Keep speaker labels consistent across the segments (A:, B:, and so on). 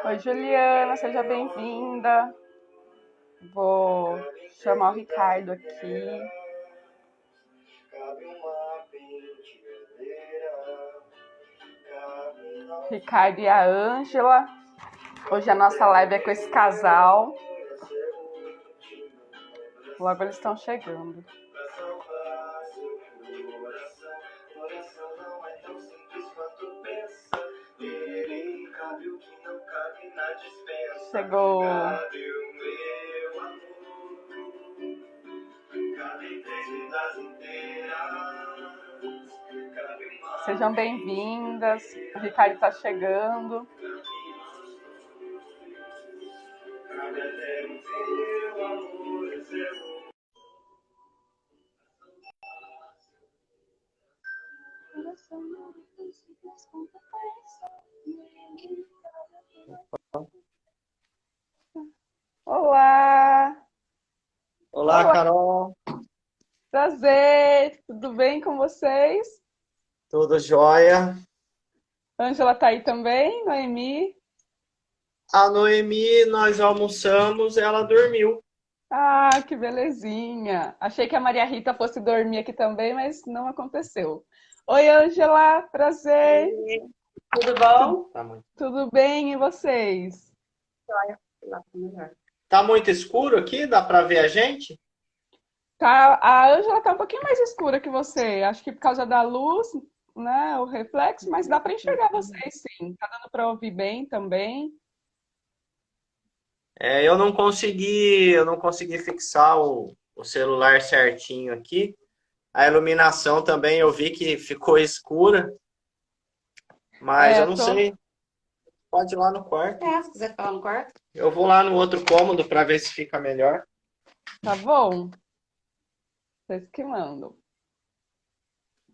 A: Oi, Juliana, seja bem-vinda. Vou chamar o Ricardo aqui. Ricardo e a Ângela. Hoje a nossa live é com esse casal. Logo eles estão chegando. Chegou. Sejam bem-vindas. O Ricardo está chegando. Olá!
B: Olá, Carol.
A: Prazer! Tudo bem com vocês?
B: Tudo jóia?
A: Ângela tá aí também, Noemi?
B: A Noemi, nós almoçamos, ela dormiu.
A: Ah, que belezinha! Achei que a Maria Rita fosse dormir aqui também, mas não aconteceu. Oi, Ângela, prazer!
C: Oi, tudo bom?
A: Tudo bem e vocês?
C: Joia. Lá tá melhor.
B: Tá muito escuro aqui? Dá para ver a gente?
A: Tá, a Ângela tá um pouquinho mais escura que você. Acho que por causa da luz, né, o reflexo, mas dá para enxergar vocês sim. Tá dando para ouvir bem também.
B: Eu não consegui fixar o celular certinho aqui. A iluminação também eu vi que ficou escura, mas eu não sei. Pode ir lá no quarto.
C: Se quiser falar no quarto.
B: Eu vou lá no outro cômodo para ver se fica melhor.
A: Tá bom? Vocês que mandam.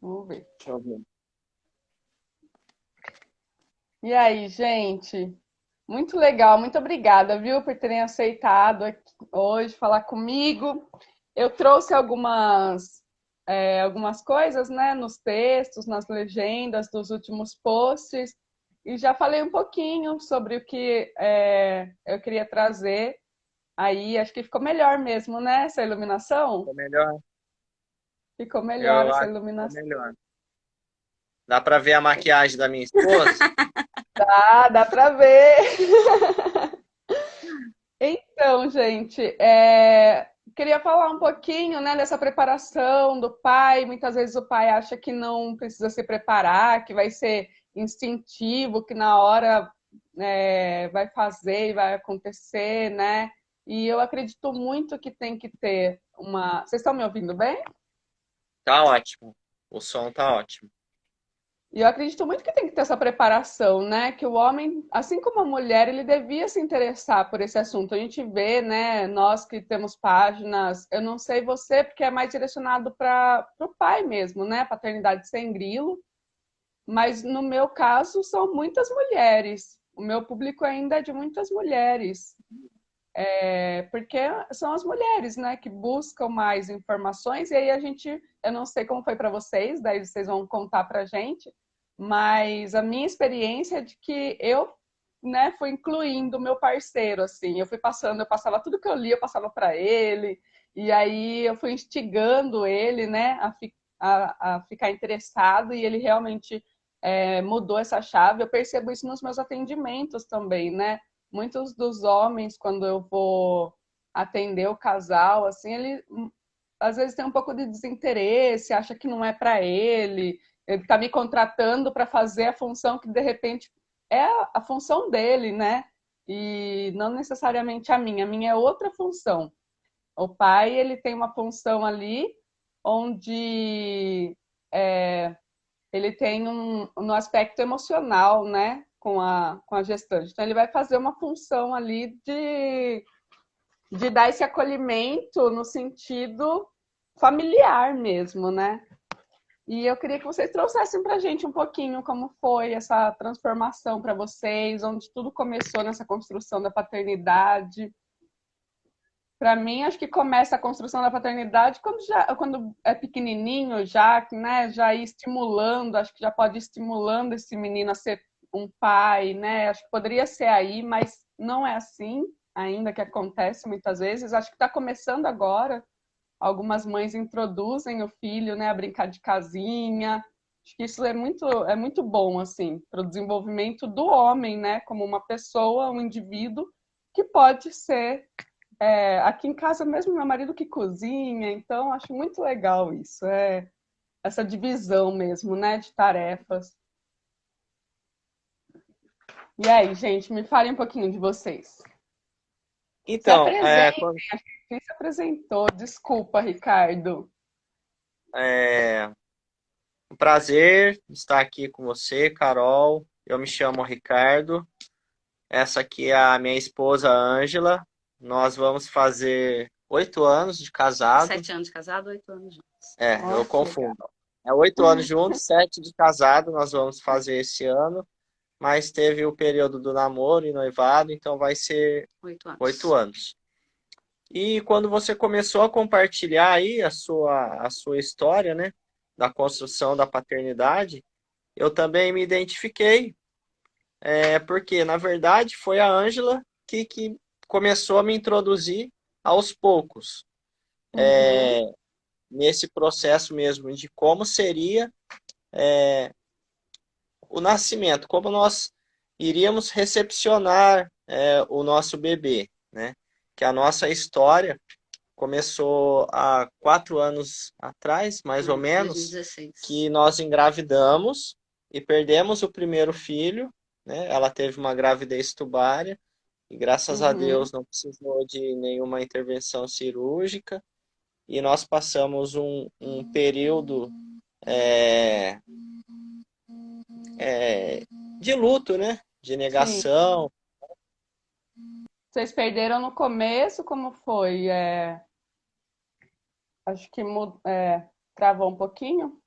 A: Vamos ver.
B: Deixa eu ver.
A: E aí, gente? Muito legal, muito obrigada, viu, por terem aceitado aqui hoje falar comigo. Eu trouxe algumas coisas, né, nos textos, nas legendas dos últimos posts, e já falei um pouquinho sobre o que eu queria trazer. Aí, acho que ficou melhor mesmo, né, essa iluminação?
B: Ficou melhor?
A: Ficou melhor
B: Eu
A: essa
B: acho que ficou
A: iluminação.
B: melhor. Dá para ver a maquiagem da minha esposa?
A: Dá para ver. Então, gente, queria falar um pouquinho, né, dessa preparação do pai. Muitas vezes o pai acha que não precisa se preparar, que vai ser instintivo, que na hora vai fazer e vai acontecer, né? E eu acredito muito que tem que ter uma. Vocês estão me ouvindo bem?
B: Tá ótimo. O som tá ótimo.
A: E eu acredito muito que tem que ter essa preparação, né? Que o homem, assim como a mulher, ele devia se interessar por esse assunto. A gente vê, né? Nós que temos páginas, eu não sei você, porque é mais direcionado para o pai mesmo, né? Paternidade sem grilo. Mas no meu caso, são muitas mulheres. O meu público ainda é de muitas mulheres. Porque são as mulheres, né, que buscam mais informações, e aí eu não sei como foi para vocês, daí vocês vão contar pra gente, mas a minha experiência é de que eu, né, fui incluindo o meu parceiro, assim, eu passava tudo que eu li, eu passava para ele, e aí eu fui instigando ele, né, a ficar interessado, e ele realmente mudou essa chave. Eu percebo isso nos meus atendimentos também, né? Muitos dos homens, quando eu vou atender o casal, assim, ele às vezes tem um pouco de desinteresse, acha que não é para ele está me contratando para fazer a função que de repente é a função dele, né? E não necessariamente a minha é outra função. O pai, ele tem uma função ali onde ele tem no aspecto emocional, né? Com a gestante. Então, ele vai fazer uma função ali de dar esse acolhimento no sentido familiar mesmo, né? E eu queria que vocês trouxessem para a gente um pouquinho como foi essa transformação para vocês, onde tudo começou nessa construção da paternidade. Para mim, acho que começa a construção da paternidade quando é pequenininho, já, né, já ir estimulando, acho que já pode ir estimulando esse menino a ser um pai, né? Acho que poderia ser aí, mas não é assim ainda que acontece muitas vezes. Acho que está começando agora. Algumas mães introduzem o filho, né, a brincar de casinha. Acho que isso é muito bom, assim, para o desenvolvimento do homem, né, como uma pessoa, um indivíduo que pode ser aqui em casa mesmo, meu marido que cozinha, então acho muito legal isso, essa divisão mesmo, né, de tarefas. E aí, gente, me falem um pouquinho de vocês. Se
B: Então,
A: apresentem, acho que quem se apresentou. Desculpa, Ricardo.
B: é um prazer estar aqui com você, Carol. Eu me chamo Ricardo. Essa aqui é a minha esposa, Ângela. Nós vamos fazer 8 anos de casado.
C: 7 anos de casado, 8 anos juntos.
B: Eu confundo. É 8 anos juntos, 7 de casado, nós vamos fazer esse ano. Mas teve o período do namoro e noivado, então vai ser
C: 8 anos.
B: 8 anos. E quando você começou a compartilhar aí a sua história, né, da construção da paternidade, eu também me identifiquei, porque, na verdade, foi a Ângela que começou a me introduzir aos poucos,
A: Uhum.
B: nesse processo mesmo de como seria o nascimento, como nós iríamos recepcionar o nosso bebê, né? Que a nossa história começou há 4 anos atrás, mais ou menos,
C: 2016.
B: que nós engravidamos e perdemos o primeiro filho, né? Ela teve uma gravidez tubária e graças a
A: Uhum.
B: Deus não precisou de nenhuma intervenção cirúrgica e nós passamos um período é, de luto, né? De
A: Sim.
B: negação.
A: Vocês perderam no começo, como foi? Acho que travou um pouquinho.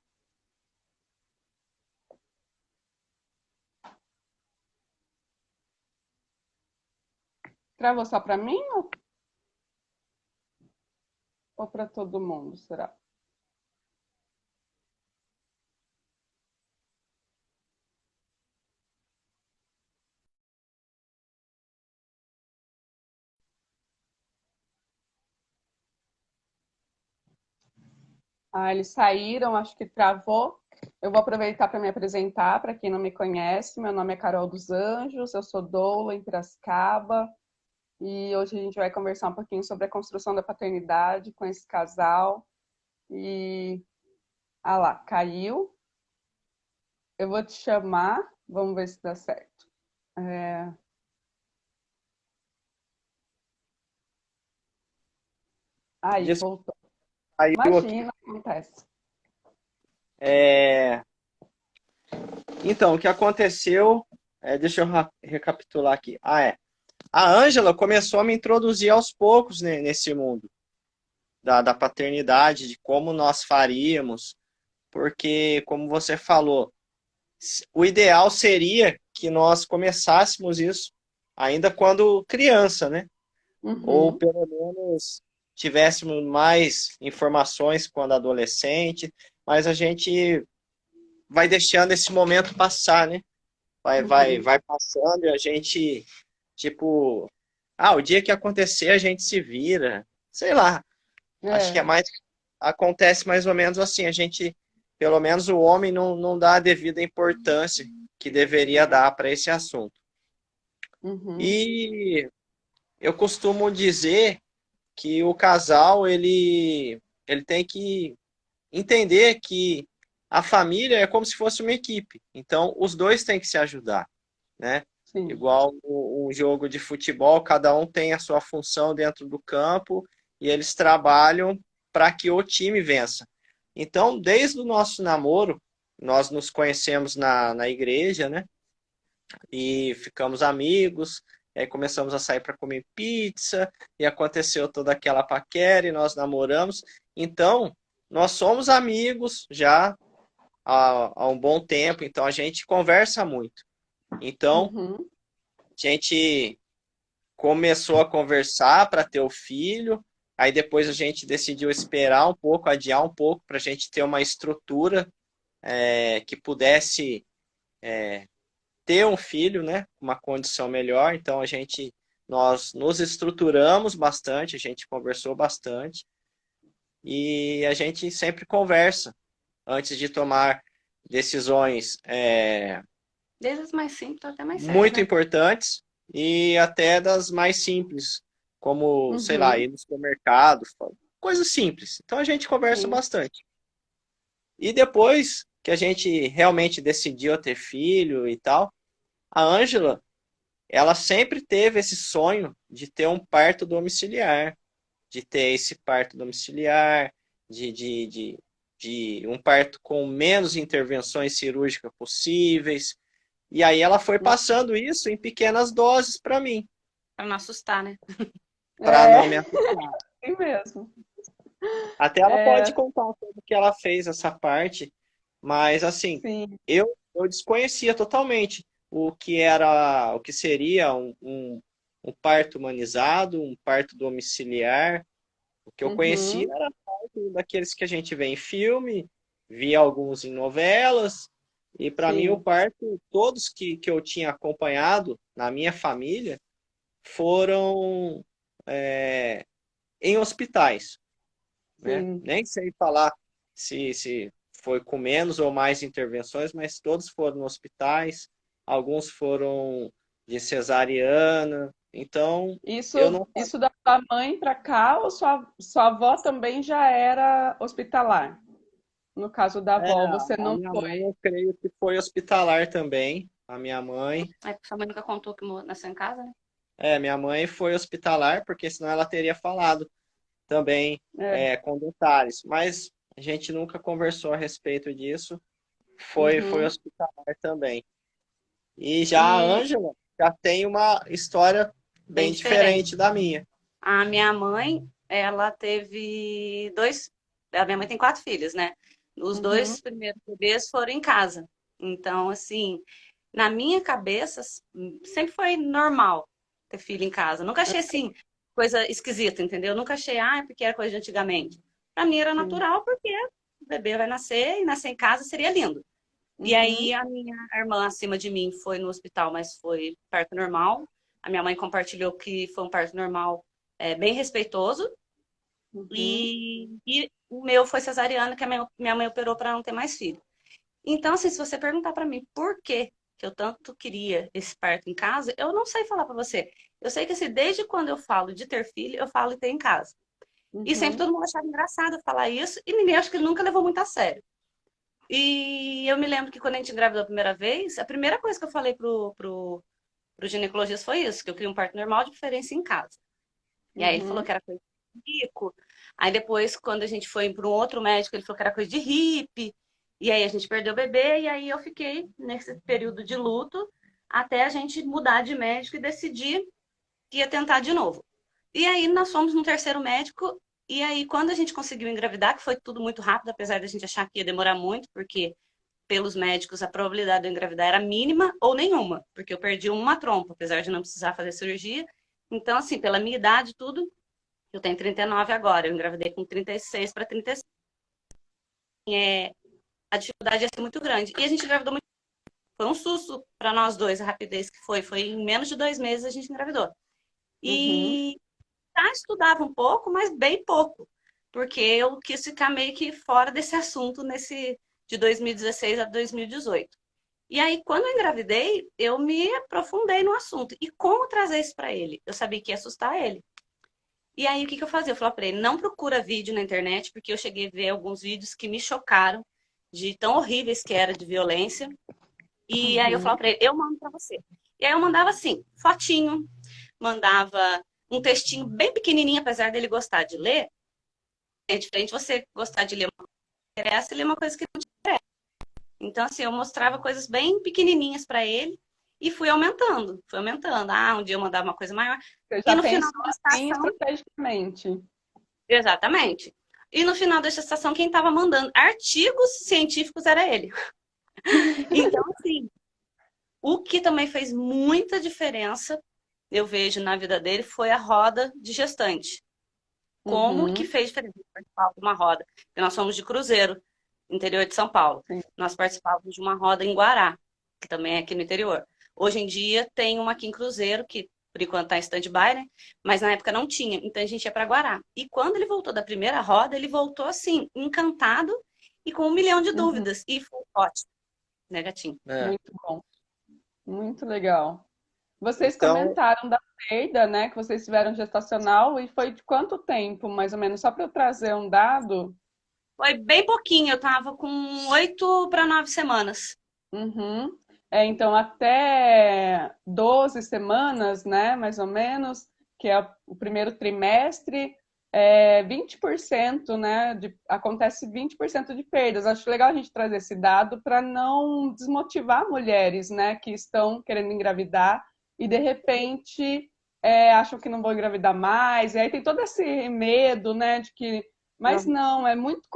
A: Travou só para mim ou para todo mundo, será? Ah, eles saíram, acho que travou. Eu vou aproveitar para me apresentar, para quem não me conhece. Meu nome é Carol dos Anjos, eu sou doula em Piracicaba. E hoje a gente vai conversar um pouquinho sobre a construção da paternidade com esse casal. E, ah lá, caiu. Eu vou te chamar, vamos ver se dá certo. Aí,
B: Disso
A: voltou.
B: saiu aqui.
A: Imagina, acontece.
B: É, Então, o que aconteceu, deixa eu recapitular aqui. A Ângela começou a me introduzir aos poucos, né, nesse mundo da paternidade, de como nós faríamos, porque, como você falou, o ideal seria que nós começássemos isso ainda quando criança, né? Ou
A: Uhum.
B: pelo menos tivéssemos mais informações quando adolescente, mas a gente vai deixando esse momento passar, né?
A: Uhum.
B: Vai passando e a gente, tipo, o dia que acontecer a gente se vira, sei lá. Acho que
A: É.
B: acontece mais ou menos assim, a gente, pelo menos o homem não dá a devida importância que deveria dar para esse assunto.
A: Uhum.
B: E eu costumo dizer que o casal, ele tem que entender que a família é como se fosse uma equipe. Então, os dois têm que se ajudar, né?
A: Sim.
B: Igual um jogo de futebol, cada um tem a sua função dentro do campo e eles trabalham para que o time vença. Então, desde o nosso namoro, nós nos conhecemos na igreja, né? E ficamos amigos, e aí começamos a sair para comer pizza, e aconteceu toda aquela paquera, e nós namoramos. Então, nós somos amigos já há um bom tempo, então a gente conversa muito. Então,
A: Uhum.
B: a gente começou a conversar para ter o filho, aí depois a gente decidiu esperar um pouco, adiar um pouco, para a gente ter uma estrutura que pudesse ter um filho, né? Uma condição melhor. Então nós nos estruturamos bastante, a gente conversou bastante e a gente sempre conversa antes de tomar decisões
C: Desde as mais simples até mais sérias,
B: muito
C: né?
B: importantes e até das mais simples, como, sei lá,
A: Uhum.
B: ir no supermercado, coisas simples. Então a gente conversa
A: Sim.
B: bastante. E depois que a gente realmente decidiu ter filho e tal, a Ângela, ela sempre teve esse sonho de ter um parto domiciliar, de ter esse parto domiciliar, de um parto com menos intervenções cirúrgicas possíveis. E aí ela foi passando isso em pequenas doses para mim,
C: Pra não assustar, né?
B: para
A: É,
B: não me assustar.
A: assim mesmo.
B: Até ela pode
A: É,
B: contar como que ela fez essa parte, mas assim,
A: sim.
B: eu desconhecia totalmente o que seria um parto humanizado, um parto domiciliar. O que eu conhecia
A: Uhum.
B: era parto daqueles que a gente vê em filme, via alguns em novelas, e para mim o
A: Sim.
B: parto, todos que eu tinha acompanhado na minha família, foram em hospitais, né?
A: Sim.
B: Nem sei falar se foi com menos ou mais intervenções, mas todos foram em hospitais, alguns foram de cesariana, então eu
A: Isso,
B: não.
A: isso da sua mãe para cá ou sua avó também já era hospitalar? No caso da
B: É,
A: avó, você
B: a
A: não
B: minha
A: foi.
B: mãe eu creio que foi hospitalar também. A minha mãe,
C: Aí sua mãe nunca contou que nasceu em casa, né?
B: minha mãe foi hospitalar, porque senão ela teria falado também
A: É.
B: com detalhes. Mas a gente nunca conversou a respeito disso. Foi
A: Uhum.
B: hospitalar também. E já a
C: E
B: Ângela já tem uma história
C: bem
B: bem
C: diferente.
B: diferente da minha.
C: A minha mãe, ela teve dois. A minha mãe tem 4 filhos, né? Os
A: Uhum.
C: 2 primeiros bebês foram em casa. Então, assim, na minha cabeça, sempre foi normal ter filho em casa. Nunca achei, assim, coisa esquisita, entendeu? Nunca achei, porque era coisa de antigamente. Pra mim era
A: Sim.
C: natural, porque o bebê vai nascer e nascer em casa seria lindo. E aí
A: Uhum.
C: a minha irmã acima de mim foi no hospital, mas foi parto normal. A minha mãe compartilhou que foi um parto normal bem respeitoso.
A: Uhum.
C: E o meu foi cesariana, que a minha mãe operou para não ter mais filho. Então, assim, se você perguntar para mim por que eu tanto queria esse parto em casa, eu não sei falar para você. Eu sei que assim, desde quando eu falo de ter filho, eu falo de ter em casa. E sempre
A: Uhum.
C: todo mundo achava engraçado eu falar isso, e ninguém acho que nunca levou muito a sério. E eu me lembro que quando a gente engravidou a primeira vez, a primeira coisa que eu falei pro ginecologista foi isso, que eu queria um parto normal de preferência em casa. E aí ele falou
A: Uhum.
C: que era coisa de rico. Aí depois, quando a gente foi para um outro médico, ele falou que era coisa de hippie. E aí a gente perdeu o bebê, e aí eu fiquei nesse período de luto até a gente mudar de médico e decidir que ia tentar de novo. E aí nós fomos no terceiro médico, e aí quando a gente conseguiu engravidar, que foi tudo muito rápido, apesar da gente achar que ia demorar muito, porque pelos médicos a probabilidade de eu engravidar era mínima ou nenhuma, porque eu perdi uma trompa, apesar de não precisar fazer cirurgia. Então, assim, pela minha idade, tudo, eu tenho 39 agora, eu engravidei com 36 para 36. A dificuldade ia ser muito grande. E a gente engravidou muito. Foi um susto para nós dois, a rapidez que foi. Foi em menos de 2 meses a gente engravidou.
A: Uhum.
C: E já estudava um pouco, mas bem pouco. Porque eu quis ficar meio que fora desse assunto nesse de 2016 a 2018. E aí, quando eu engravidei, eu me aprofundei no assunto. E como trazer isso para ele? Eu sabia que ia assustar ele. E aí, o que que eu fazia? Eu falava para ele, não procura vídeo na internet, porque eu cheguei a ver alguns vídeos que me chocaram, de tão horríveis que era de violência. E aí eu
A: Uhum.
C: falava para ele, eu mando para você. E aí eu mandava assim, fotinho, mandava um textinho bem pequenininho, apesar dele gostar de ler. É diferente você gostar de ler uma coisa que interessa e ler uma coisa que não te interessa. Então, assim, eu mostrava coisas bem pequenininhas para ele e fui aumentando, fui aumentando. Um dia eu mandava uma coisa maior.
A: Você
C: E
A: já
C: no final
A: pensou
C: da
A: assim
C: estação,
A: estrategicamente.
C: exatamente. E no final da estação, quem estava mandando artigos científicos era ele. Então, assim, o que também fez muita diferença, eu vejo na vida dele, foi a roda de gestante. Como que
A: Uhum.
C: fez diferença participar de uma roda? Porque nós somos de Cruzeiro, interior de São Paulo.
A: Sim.
C: Nós participávamos de uma roda em Guará, que também é aqui no interior. Hoje em dia tem uma aqui em Cruzeiro, que por enquanto está em stand-by, né? Mas na época não tinha, então a gente ia para Guará. E quando ele voltou da primeira roda, ele voltou assim, encantado e com 1 milhão de
A: Uhum.
C: dúvidas. E foi ótimo, né, gatinho?
A: Muito bom, muito legal. Vocês
B: Então,
A: comentaram da perda, né, que vocês tiveram gestacional e foi de quanto tempo, mais ou menos? Só para eu trazer um dado.
C: Foi bem pouquinho, eu tava com 8 para 9 semanas.
A: Uhum. Então, até 12 semanas, né, mais ou menos, que é o primeiro trimestre, 20%, né, acontece 20% de perdas. Acho legal a gente trazer esse dado para não desmotivar mulheres, né, que estão querendo engravidar e, de repente, acham que não vão engravidar mais. E aí tem todo esse medo, né, de que... Mas não, é muito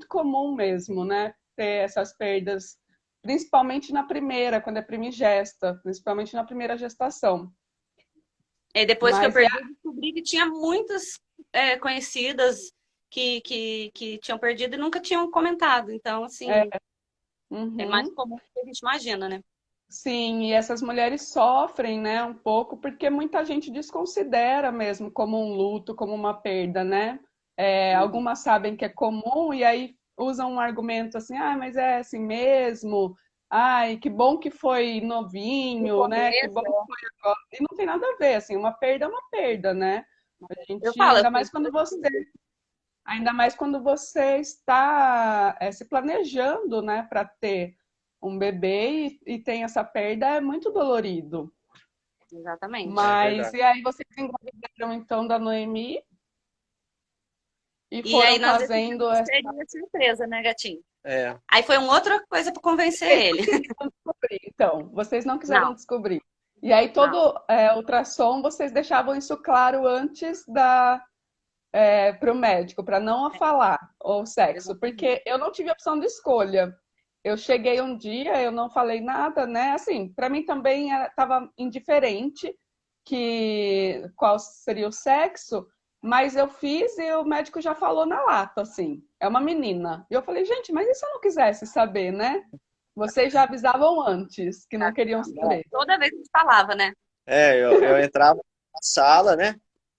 A: comum mesmo, né, ter essas perdas principalmente na primeira, quando é primigesta, principalmente na primeira gestação.
C: E depois que eu
A: Mas
C: perdi, eu descobri que tinha muitas conhecidas que tinham perdido e nunca tinham comentado. Então, assim,
A: é,
C: é mais
A: uhum,
C: comum do que a gente imagina, né?
A: sim, e essas mulheres sofrem, né, um pouco, porque muita gente desconsidera mesmo como um luto, como uma perda, né? Algumas sabem que é comum e aí usam um argumento assim, ah, mas é assim mesmo, ai, que bom que foi
C: No
A: novinho, né? Que bom
C: começo,
A: que foi agora. E não tem nada a ver, assim, uma perda é uma perda, né? A
C: eu
A: gente,
C: falo, eu fiz
A: ainda mais quando você está se planejando, né, para ter um bebê e tem essa perda, é muito dolorido.
C: exatamente.
B: é
A: Mas,
B: verdade.
A: e aí vocês engravidaram então da Noemi e
C: E aí
A: foram
C: nós
A: fazendo
C: decidimos que
A: essa...
C: seria surpresa, né, gatinho?
B: É.
C: Aí foi uma outra coisa para convencer
A: Vocês não
C: ele.
A: queriam descobrir, então, vocês não quiseram
C: Não,
A: descobrir. E aí
C: não.
A: todo ultrassom, vocês deixavam isso claro antes para o médico, para não falar o sexo,
C: Exatamente.
A: porque eu não tive opção de escolha. Eu cheguei um dia, eu não falei nada, né? Assim, para mim também estava indiferente que qual seria o sexo, mas eu fiz e o médico já falou na lata, assim, é uma menina. E eu falei, gente, mas e se eu não quisesse saber, né? Vocês já avisavam antes que não queriam saber.
C: Toda vez que a gente falava, né?
B: Eu entrava na sala, né?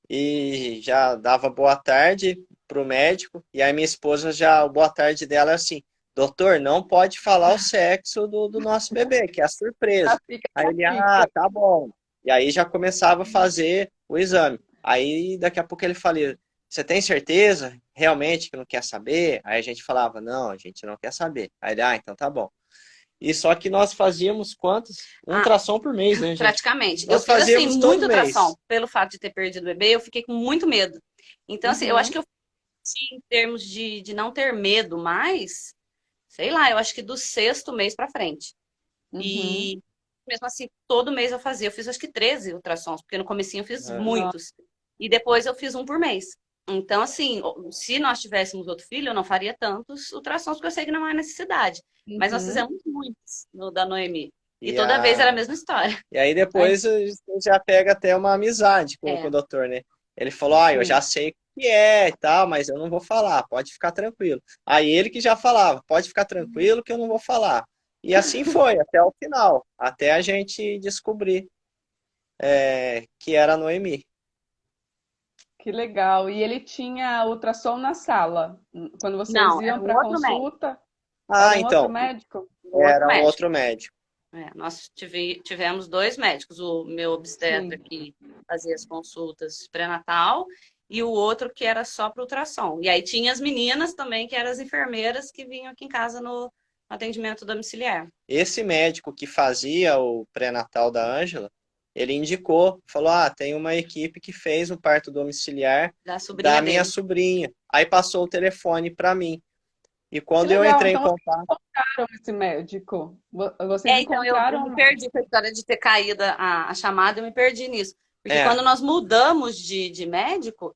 B: E já dava boa tarde pro médico. E aí minha esposa já, o boa tarde dela é assim, doutor, não pode falar o sexo do nosso bebê, que é a
A: Já
B: surpresa.
A: fica
B: Aí
A: a
B: ele,
A: dica.
B: ah, tá bom. E aí já começava a fazer o exame. Aí daqui a pouco ele falou, você tem certeza realmente que não quer saber? Aí a gente falava, não, a gente não quer saber. Aí ele, ah, então tá bom. E só que nós fazíamos quantos? Um
C: Ah,
B: ultrassom por mês, né, gente?
C: praticamente. Eu
B: Nós
C: fiz, assim,
B: fazíamos todo
C: muito ultrassom.
B: mês.
C: Pelo fato de ter perdido o bebê, eu fiquei com muito medo. Então, assim, eu acho
A: Uhum,
C: que eu em termos de não ter medo mais, sei lá, eu acho que do 6º mês pra frente.
A: uhum.
C: E mesmo assim, todo mês eu fazia. Eu fiz acho que 13 ultrassons, porque no comecinho eu fiz
B: É.
A: Nossa,
C: muitos. E depois eu fiz um por mês. Então, assim, se nós tivéssemos outro filho, eu não faria tantos ultrassons, porque eu sei que não há necessidade. Mas nós
A: uhum.
C: fizemos muitos no da Noemi. E
B: E,
C: toda vez era a
B: a...
C: mesma história.
B: e aí
A: Aí,
B: depois a gente já pega até uma amizade com o
C: É.
B: doutor, né? Ele falou, ah, eu
A: sim.
B: já sei o que é e tal, mas eu não vou falar, pode ficar tranquilo. Aí ele que já falava, pode ficar tranquilo que eu não vou falar. E assim foi, até o final, até a gente descobrir que era a Noemi.
A: Que legal. E ele tinha ultrassom na sala. Quando vocês
C: Não, era
A: iam
C: um
A: para
C: outro médico.
A: consulta, era
B: Ah,
A: um outro
B: então,
A: médico?
C: Um outro
B: era um
C: médico.
B: outro médico.
C: Nós tivemos 2 médicos, o meu obstetra
A: Sim.
C: que fazia as consultas pré-natal e o outro que era só para ultrassom. E aí tinha as meninas também, que eram as enfermeiras que vinham aqui em casa no atendimento domiciliar,
B: Esse médico que fazia o pré-natal da Ângela, ele indicou, falou: ah, tem uma equipe que fez o parto domiciliar
C: da
B: da
C: sobrinha
B: minha
C: dele.
B: sobrinha. Aí passou o telefone para mim. E
A: Que
B: quando eu
A: legal.
B: entrei em
A: Então vocês
B: contato,
A: encontraram esse médico. Vocês
C: Então eu me
A: encontraram.
C: perdi com a história de ter caído a chamada, eu me perdi nisso. Porque
B: é,
C: quando nós mudamos de médico,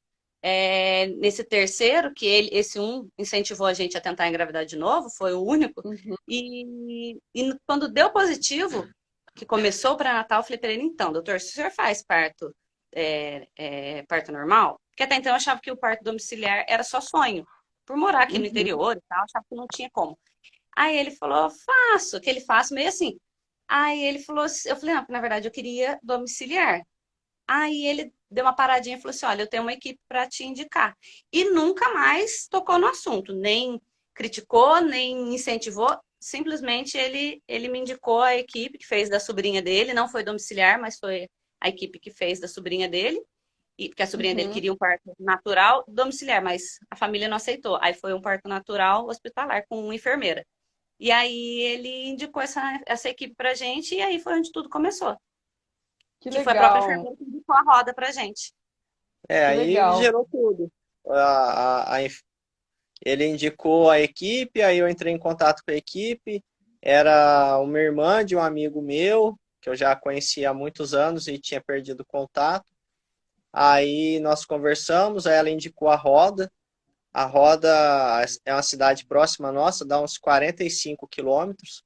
C: nesse terceiro, que esse um incentivou a gente a tentar engravidar de novo, foi o único,
A: Uhum,
C: e quando deu positivo, que começou o pré-natal, eu falei para ele, então, doutor, se o senhor faz parto normal, porque até então eu achava que o parto domiciliar era só sonho, por morar aqui no
A: uhum,
C: interior e tal, eu achava que não tinha como. Aí ele falou, faço, que ele faça meio assim. Aí ele falou assim, eu falei, não, na verdade eu queria domiciliar. Aí ele deu uma paradinha e falou assim, olha, eu tenho uma equipe para te indicar. E nunca mais tocou no assunto, nem criticou, nem incentivou. Simplesmente ele me indicou a equipe que fez da sobrinha dele, não foi domiciliar, mas foi a equipe que fez da sobrinha dele, e porque a sobrinha dele
A: Uhum.
C: queria um parto natural domiciliar, mas a família não aceitou. Aí foi um parto natural hospitalar com uma enfermeira. E aí ele indicou essa equipe pra gente e aí foi onde tudo começou.
A: Que
C: Que foi a própria
A: legal,
C: enfermeira que indicou a roda pra gente.
A: que
B: Aí
A: legal.
B: gerou tudo. Ele indicou a equipe, aí eu entrei em contato com a equipe. Era uma irmã de um amigo meu, que eu já conhecia há muitos anos e tinha perdido contato. Aí nós conversamos, aí ela indicou a Roda. A Roda é uma cidade próxima nossa, dá uns 45 quilômetros.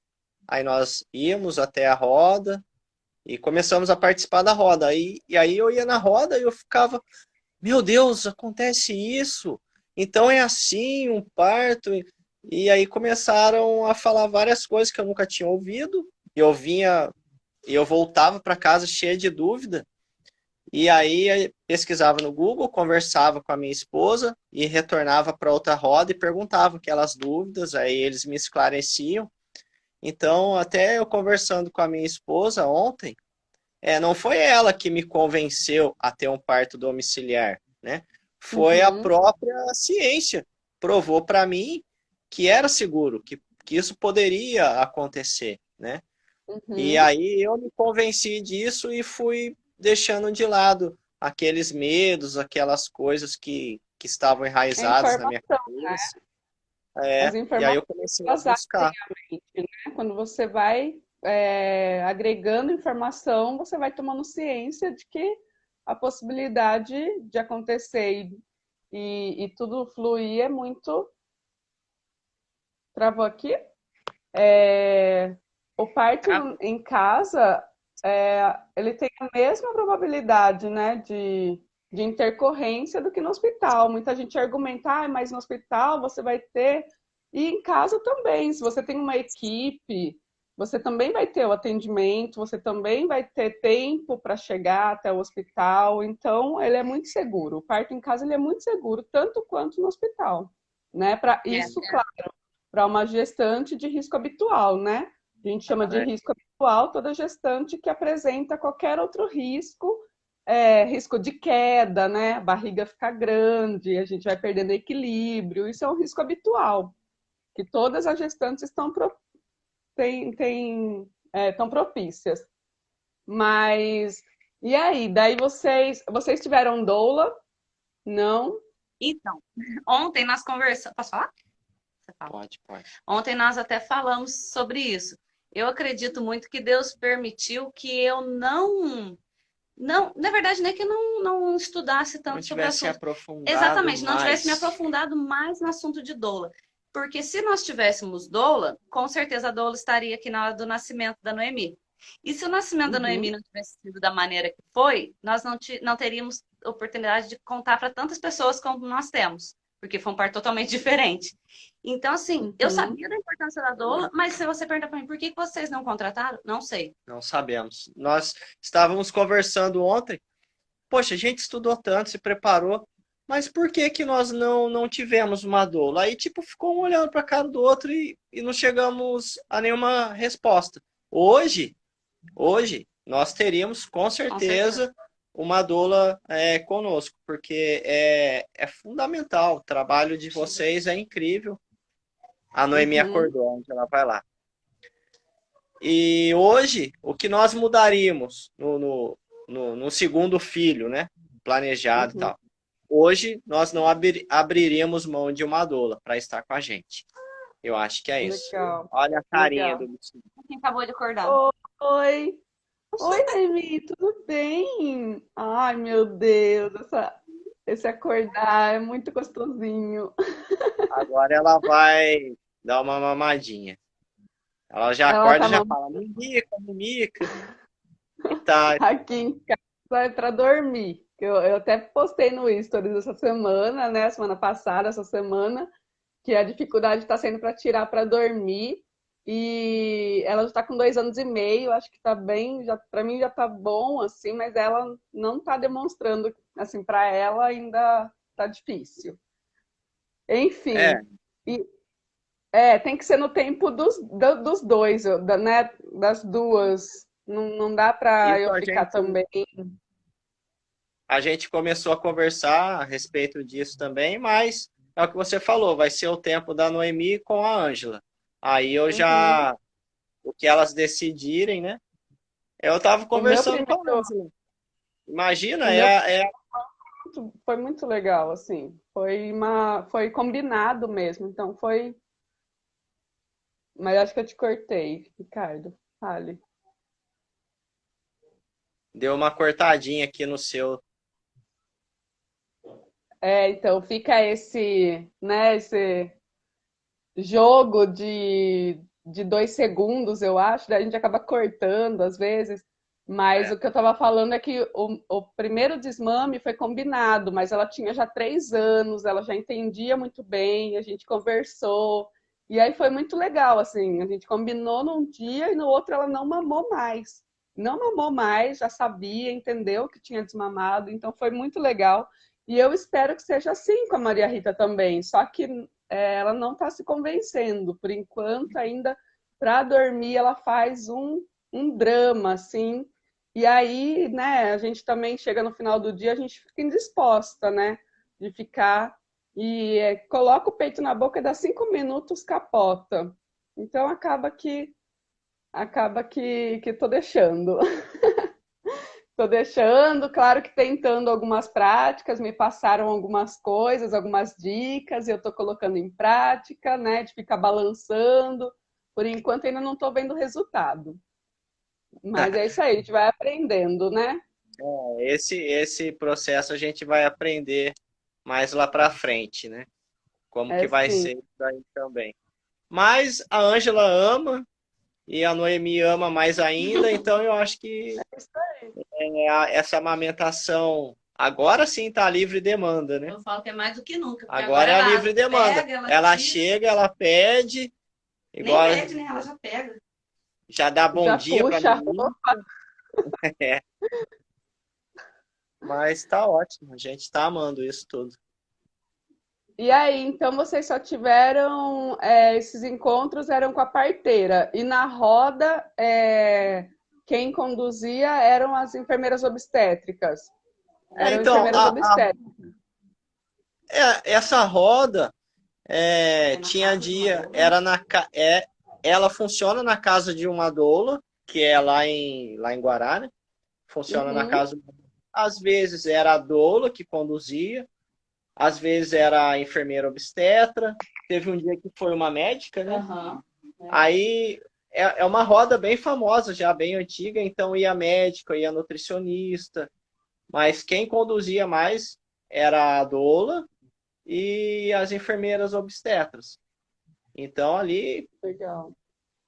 B: Aí nós íamos até a Roda e começamos a participar da Roda. E aí eu ia na Roda e eu ficava, meu Deus, acontece isso? Então é assim, um parto. E aí começaram a falar várias coisas que eu nunca tinha ouvido. Eu vinha e eu voltava para casa cheia de dúvida. E aí pesquisava no Google, conversava com a minha esposa e retornava para outra roda e perguntava aquelas dúvidas, aí eles me esclareciam. Então, até eu conversando com a minha esposa ontem, não foi ela que me convenceu a ter um parto domiciliar, né? Foi a
A: Uhum,
B: própria ciência. Provou para mim que era seguro, que isso poderia acontecer, né? E
A: uhum.
B: aí eu me convenci disso e fui deixando de lado aqueles medos, aquelas coisas que estavam
A: É
B: enraizadas na minha
A: informação.
B: cabeça.
A: As
B: E aí
A: informações
B: eu comecei a
A: elas abrem
B: buscar.
A: a mente, né? Quando você vai agregando informação, você vai tomando ciência de que a possibilidade de acontecer e tudo fluir é muito. Travou aqui? O parto
C: Travou.
A: em casa, ele tem a mesma probabilidade, né, de intercorrência do que no hospital. Muita gente argumenta, mas no hospital você vai ter. E em casa também, se você tem uma equipe, você também vai ter o atendimento, você também vai ter tempo para chegar até o hospital. Então, ele é muito seguro. O parto em casa ele é muito seguro, tanto quanto no hospital, né? Para
C: É,
A: isso, claro, para uma gestante de risco habitual, né? A gente chama de risco habitual toda gestante que apresenta qualquer outro risco, risco de queda, né? A barriga fica grande, a gente vai perdendo equilíbrio. Isso é um risco habitual, que todas as gestantes estão propícias. Mas, e aí? Daí vocês tiveram doula? Não?
C: então, ontem nós conversamos. Posso falar? Você fala.
B: Pode, pode.
C: Ontem nós até falamos sobre isso. Eu acredito muito que Deus permitiu que eu não, na verdade, não é que eu não estudasse
B: Não
C: tanto sobre o
B: tivesse
C: assunto.
B: aprofundado
C: Exatamente, não tivesse me
B: mais.
C: aprofundado mais no assunto de doula. Porque se nós tivéssemos doula, com certeza a doula estaria aqui na hora do nascimento da Noemi. E se o nascimento da Noemi
A: Uhum.
C: não tivesse sido da maneira que foi, nós não teríamos oportunidade de contar para tantas pessoas como nós temos, porque foi um parto totalmente diferente. Então, assim, eu
A: Uhum.
C: sabia da importância da doula, mas se você perguntar para mim por que vocês não contrataram, não sei.
B: Não sabemos. Nós estávamos conversando ontem. Poxa, a gente estudou tanto, se preparou, mas por que que nós não tivemos uma doula? Aí, tipo, ficou um olhando para a cara do outro e não chegamos a nenhuma resposta. Hoje, hoje, nós teríamos com
C: Com certeza.
B: certeza uma doula conosco, porque é fundamental. O trabalho de vocês é incrível. A Noemi
A: Uhum.
B: acordou, onde ela vai lá. E hoje, o que nós mudaríamos no segundo filho, né? Planejado e
A: Uhum.
B: tal. Hoje, nós não abriríamos mão de uma doula para estar com a gente. Eu acho que é isso.
A: Legal,
B: Olha a carinha do
A: legal.
B: bichinho.
C: Quem acabou de acordar?
A: Oi, oi, Noemi, tudo bem? Ai, meu Deus, esse acordar é muito gostosinho.
B: Agora ela vai dar uma mamadinha. Ela já
A: Ela
B: acorda
A: tá
B: e já fala, mimica, mimica. E tá.
A: aqui em casa para dormir. Eu até postei no Stories essa semana, né? Semana passada, essa semana, que a dificuldade está sendo para tirar para dormir. E ela já tá com 2 anos e meio, acho que tá bem, já, pra mim já tá bom, assim, mas ela não tá demonstrando, assim, pra ela ainda tá difícil.
B: É,
A: Enfim, e, tem que ser no tempo dos dois, né, das duas. Não dá pra
B: isso
A: eu ficar também.
B: a gente começou a conversar a respeito disso também, mas é o que você falou, vai ser o tempo da Noemi com a Ângela. Aí eu
A: Uhum.
B: já, o que elas decidirem, né? Eu tava
A: O meu
B: conversando com a
A: primeiro,
B: Ângela. Imagina,
A: o meu
B: é
A: foi muito legal, assim. Foi combinado mesmo, então foi. Mas acho que eu te cortei, Ricardo. Fale.
B: deu uma cortadinha aqui no seu.
A: Então fica esse, né, esse jogo de 2 segundos, eu acho, daí a gente acaba cortando às vezes. Mas
B: É.
A: o que eu estava falando é que o primeiro desmame foi combinado, mas ela tinha já 3 anos, ela já entendia muito bem, a gente conversou, e aí foi muito legal, assim, a gente combinou num dia e no outro ela não mamou mais. Não mamou mais, já sabia, entendeu que tinha desmamado, então foi muito legal. E eu espero que seja assim com a Maria Rita também, só que ela não está se convencendo. Por enquanto, ainda para dormir, ela faz um drama, assim. E aí, né, a gente também chega no final do dia, a gente fica indisposta, né? De ficar e coloca o peito na boca e dá 5 minutos, capota. Então acaba que tô deixando. Tô deixando, claro que tentando algumas práticas, me passaram algumas coisas, algumas dicas, e eu tô colocando em prática, né, de ficar balançando. Por enquanto ainda não tô vendo resultado. Mas é isso aí, a gente vai aprendendo, né?
B: Esse processo a gente vai aprender mais lá para frente, né? Como
A: É
B: que vai
A: sim.
B: ser isso aí também. Mas a Ângela ama e a Noemi ama mais ainda, então eu acho que
A: É isso aí.
B: essa amamentação agora sim está livre demanda, né?
C: Eu falo que é mais do que nunca, porque agora
B: Agora é a
C: ela
B: livre demanda.
C: pega, ela
B: Ela
C: tira,
B: chega, ela pede,
C: nem
B: igual
C: pede, né? Ela já pega.
B: já dá bom
A: Já
B: dia para
A: puxa a
B: menino,
A: roupa.
B: mas tá ótimo, a gente tá amando isso tudo.
A: E aí, então vocês só tiveram esses encontros eram com a parteira. E na roda, quem conduzia eram as enfermeiras obstétricas. Eram
B: Então,
A: enfermeiras obstétricas.
B: essa roda
C: É na
B: tinha
C: casa de uma
B: dia,
C: doula.
B: era ela funciona na casa de uma doula, que é lá em Guará, né? Funciona na
A: Uhum,
B: casa. Às vezes era a doula que conduzia, às vezes era a enfermeira obstetra. Teve um dia que foi uma médica, né?
C: Aham.
B: Aí é uma roda bem famosa, já bem antiga, então ia médico, ia nutricionista, mas quem conduzia mais era a doula e as enfermeiras obstetras. Então ali
A: legal.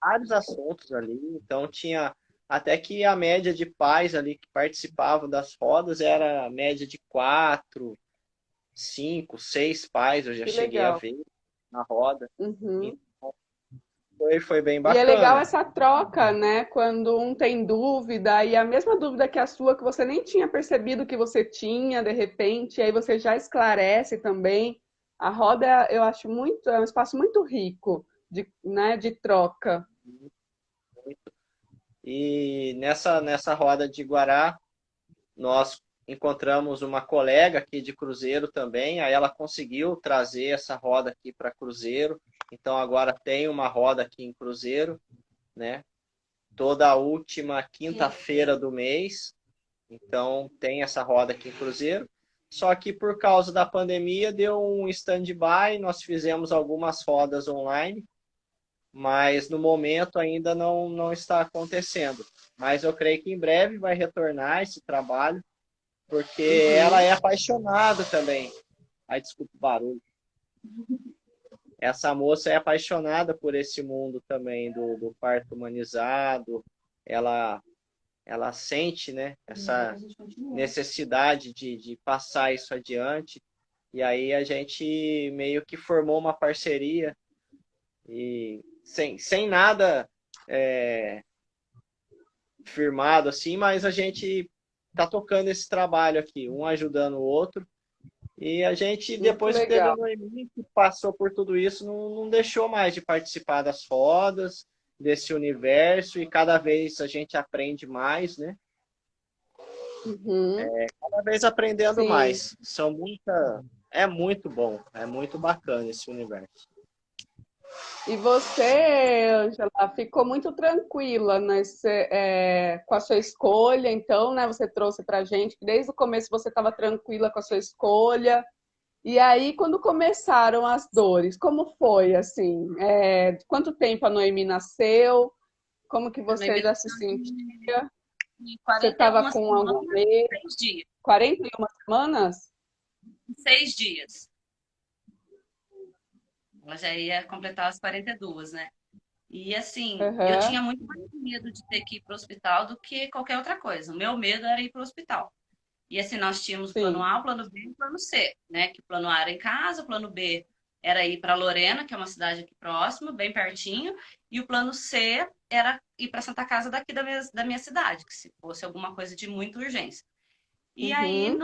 B: vários assuntos ali, então tinha até que a média de pais ali que participavam das rodas era a média de 4, 5, 6 pais, eu já
A: Que
B: cheguei a
A: legal.
B: ver na roda.
A: Uhum.
B: Então foi bem
A: E é legal
B: bacana.
A: essa troca, né? Quando um tem dúvida, e a mesma dúvida que a sua, que você nem tinha percebido que você tinha, de repente, aí você já esclarece também. A roda, eu acho muito, é um espaço muito rico de, né, de troca.
B: E nessa roda de Guará, nós encontramos uma colega aqui de Cruzeiro também, aí ela conseguiu trazer essa roda aqui para Cruzeiro. Então agora tem uma roda aqui em Cruzeiro, né? Toda a última quinta-feira do mês. Então tem essa roda aqui em Cruzeiro. Só que por causa da pandemia deu um stand-by, nós fizemos algumas rodas online, mas no momento ainda não está acontecendo. Mas eu creio que em breve vai retornar esse trabalho, porque ela
A: Uhum.
B: é apaixonada também. Ai, desculpa o barulho. Essa moça é apaixonada por esse mundo também do parto humanizado. Ela, ela sente, né,
C: E aí a
B: essa
C: gente continua.
B: necessidade de passar isso adiante. E aí a gente meio que formou uma parceria e sem nada firmado assim, mas a gente tá tocando esse trabalho aqui, um ajudando o outro. E a gente,
A: Muito
B: depois que teve a
A: legal.
B: Noemi, que passou por tudo isso, não deixou mais de participar das rodas, desse universo, e cada vez a gente aprende mais, né?
A: Uhum.
B: Cada vez aprendendo
A: Sim.
B: mais. É muito bom, é muito bacana esse universo.
A: E você, Ângela, ficou muito tranquila com a sua escolha, então, né? Você trouxe pra gente que desde o começo você estava tranquila com a sua escolha. E aí, quando começaram as dores, como foi, assim? Quanto tempo a Noemi nasceu? Como que
C: A
A: você
C: Noemi
A: já se
C: nasceu
A: sentia?
C: de
A: Você estava
C: 41
A: com algum
C: semanas,
A: mês?
C: 6 dias.
A: 41 semanas?
C: 6 dias. Ela já ia completar as 42, né? E assim, eu
A: Aham.
C: tinha muito mais medo de ter que ir para o hospital do que qualquer outra coisa. O meu medo era ir para o hospital. E assim, nós tínhamos o plano
A: Sim.
C: A, o plano B e o plano C, né? Que o plano A era em casa, o plano B era ir para Lorena, que é uma cidade aqui próxima, bem pertinho, e o plano C era ir para Santa Casa daqui da minha cidade, que se fosse alguma coisa de muita urgência. E aí,
A: Uhum.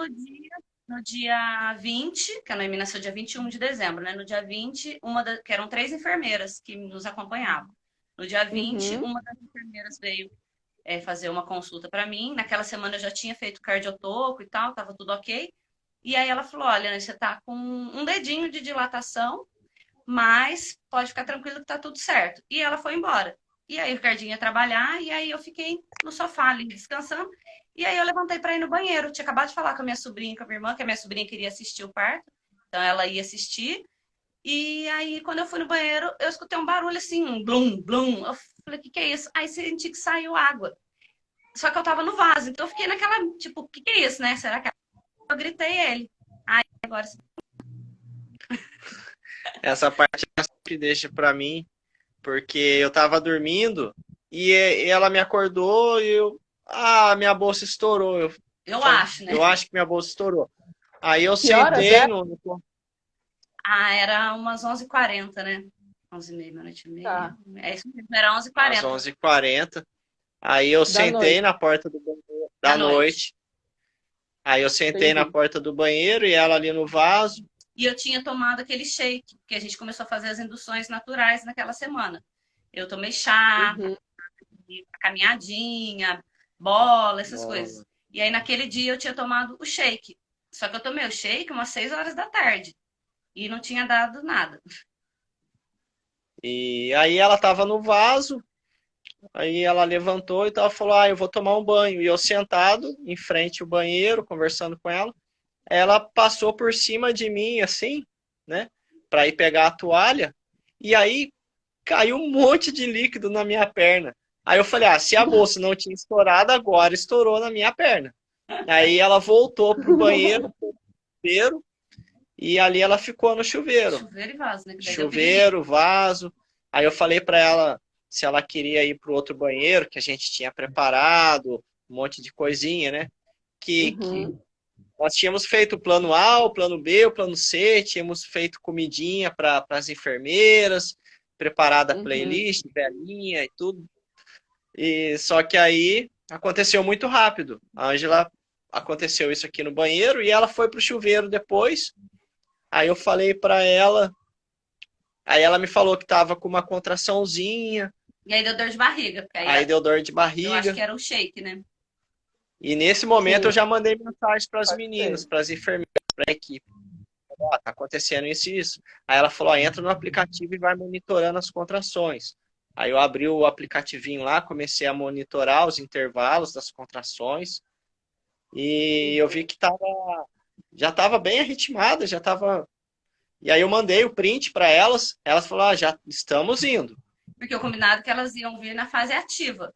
C: no dia 20, que a Noemi nasceu dia 21 de dezembro, né? No dia 20, que eram 3 enfermeiras que nos acompanhavam. No dia 20,
A: Uhum.
C: uma das enfermeiras veio fazer uma consulta para mim. Naquela semana eu já tinha feito cardiotoco e tal, tava tudo ok. E aí ela falou: olha, né, você tá com um dedinho de dilatação, mas pode ficar tranquilo que tá tudo certo. E ela foi embora. E aí o Ricardinho ia trabalhar, e aí eu fiquei no sofá ali descansando. E aí eu levantei para ir no banheiro. Eu tinha acabado de falar com a minha sobrinha, com a minha irmã, que a minha sobrinha queria assistir o parto. Então ela ia assistir. E aí, quando eu fui no banheiro, eu escutei um barulho assim, um blum, blum. Eu falei, o que que é isso? Aí senti que saiu água. Só que eu tava no vaso, então eu fiquei naquela, tipo, o que que é isso, né? Será que eu gritei ele? Aí agora
B: Essa parte ela sempre deixa pra mim, porque eu tava dormindo e ela me acordou e minha bolsa estourou.
C: eu acho, né?
B: Eu acho que minha bolsa estourou. Aí eu
A: Que horas
B: sentei
A: é?
C: Era umas 11h40, né? 11h30, meia-noite e meia.
A: Tá.
C: É isso mesmo, era
B: às
C: 11h40
B: 11h40. Aí eu
A: Da
B: sentei
A: noite.
B: na porta do banheiro
C: da
B: da
C: noite.
B: noite. Aí eu sentei na
A: Entendi.
B: porta do banheiro e ela ali no vaso.
C: E eu tinha tomado aquele shake, que a gente começou a fazer as induções naturais naquela semana. Eu tomei chá,
A: Uhum.
C: caminhadinha, bola, essas
B: Bola.
C: coisas. E aí naquele dia eu tinha tomado o shake. Só que eu tomei o shake umas 6 horas da tarde. E não tinha dado nada.
B: E aí ela tava no vaso, aí ela levantou e tava, falou, eu vou tomar um banho. E eu sentado em frente ao banheiro, conversando com ela, ela passou por cima de mim, assim, né, pra ir pegar a toalha, e aí caiu um monte de líquido na minha perna. Aí eu falei, se a bolsa não tinha estourado, agora estourou na minha perna. Aí ela voltou pro banheiro, chuveiro, e ali ela ficou no chuveiro.
C: Chuveiro e vaso, né? Que daí deu piriri.
B: Chuveiro, vaso. Aí eu falei para ela se ela queria ir pro outro banheiro que a gente tinha preparado, um monte de coisinha, né? Que
A: Uhum.
B: nós tínhamos feito o plano A, o plano B, o plano C, tínhamos feito comidinha para as enfermeiras, preparada a
A: Uhum.
B: playlist, velhinha e tudo. E só que aí aconteceu muito rápido. A Ângela aconteceu isso aqui no banheiro e ela foi pro chuveiro depois. Aí eu falei para ela, aí ela me falou que tava com uma contraçãozinha,
C: E aí deu dor de barriga, porque aí
B: aí deu dor de
C: eu acho
B: barriga.
C: que era o shake, né?
B: E nesse momento eu
A: Sim,
B: já mandei mensagem para as
A: pode
B: meninas,
A: ser.
B: para as enfermeiras, para a equipe. Tá acontecendo isso e isso. Aí ela falou, entra no aplicativo e vai monitorando as contrações. Aí eu abri o aplicativinho lá, comecei a monitorar os intervalos das contrações e eu vi que já estava bem arritmada, já estava. E aí eu mandei o print para elas, elas falaram, já estamos indo.
C: Porque o combinado é que elas iam vir na fase ativa.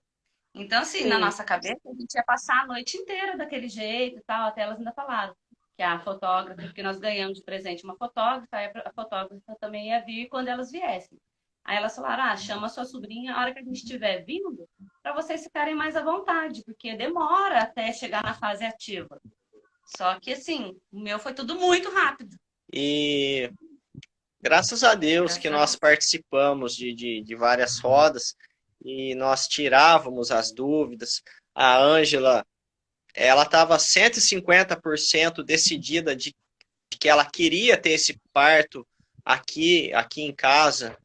C: Então, assim, na
A: Sim.
C: nossa cabeça, a gente ia passar a noite inteira daquele jeito e tal, até elas ainda falaram que a fotógrafa, porque nós ganhamos de presente uma fotógrafa, aí a fotógrafa também ia vir quando elas viessem. Aí elas falaram, chama a sua sobrinha a hora que a gente estiver vindo, para vocês ficarem mais à vontade, porque demora até chegar na fase ativa. Só que, assim, o meu foi tudo muito rápido.
B: E Graças a Deus que nós participamos de várias rodas e nós tirávamos as dúvidas. A Ângela, ela estava 150% decidida de que ela queria ter esse parto aqui em casa.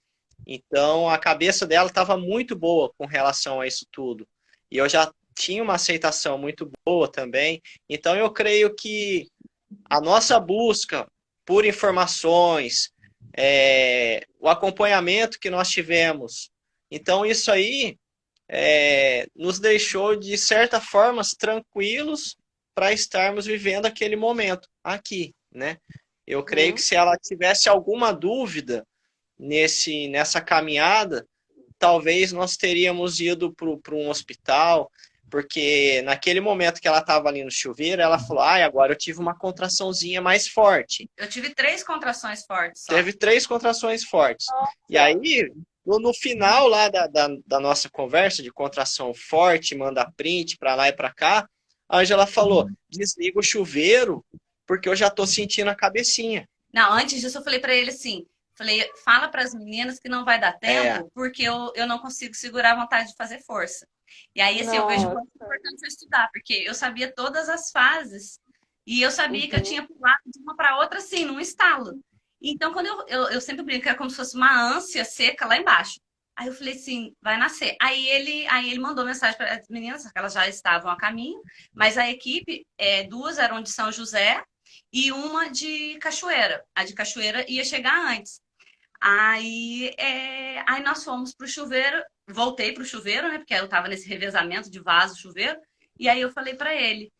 B: Então, a cabeça dela estava muito boa com relação a isso tudo. E eu já tinha uma aceitação muito boa também. Então, eu creio que a nossa busca por informações, o acompanhamento que nós tivemos, então isso aí nos deixou, de certa forma, tranquilos para estarmos vivendo aquele momento aqui, né? Eu creio que se ela tivesse alguma dúvida nessa caminhada, talvez nós teríamos ido para um hospital, porque naquele momento que ela estava ali no chuveiro, ela falou, agora eu tive uma contraçãozinha mais forte.
C: Eu tive 3 contrações fortes só.
B: Teve 3 contrações fortes. Nossa. E aí, no final lá da nossa conversa de contração forte, manda print para lá e para cá, a Ângela falou, desliga o chuveiro, porque eu já tô sentindo a cabecinha.
C: Não, antes disso eu falei para ele assim, fala para as meninas que não vai dar tempo, porque eu não consigo segurar a vontade de fazer força. E aí, assim, eu vejo muito importante eu estudar, porque eu sabia todas as fases e eu sabia que eu tinha pulado de uma para outra, assim, num estalo. Então, quando eu sempre brinco que era como se fosse uma ânsia seca lá embaixo. Aí eu falei assim, vai nascer. Aí ele mandou mensagem para as meninas, que elas já estavam a caminho, mas a equipe, 2 eram de São José e uma de Cachoeira. A de Cachoeira ia chegar antes. Aí nós fomos pro chuveiro, voltei pro chuveiro, né? Porque eu tava nesse revezamento de vaso, chuveiro. E aí eu falei para ele,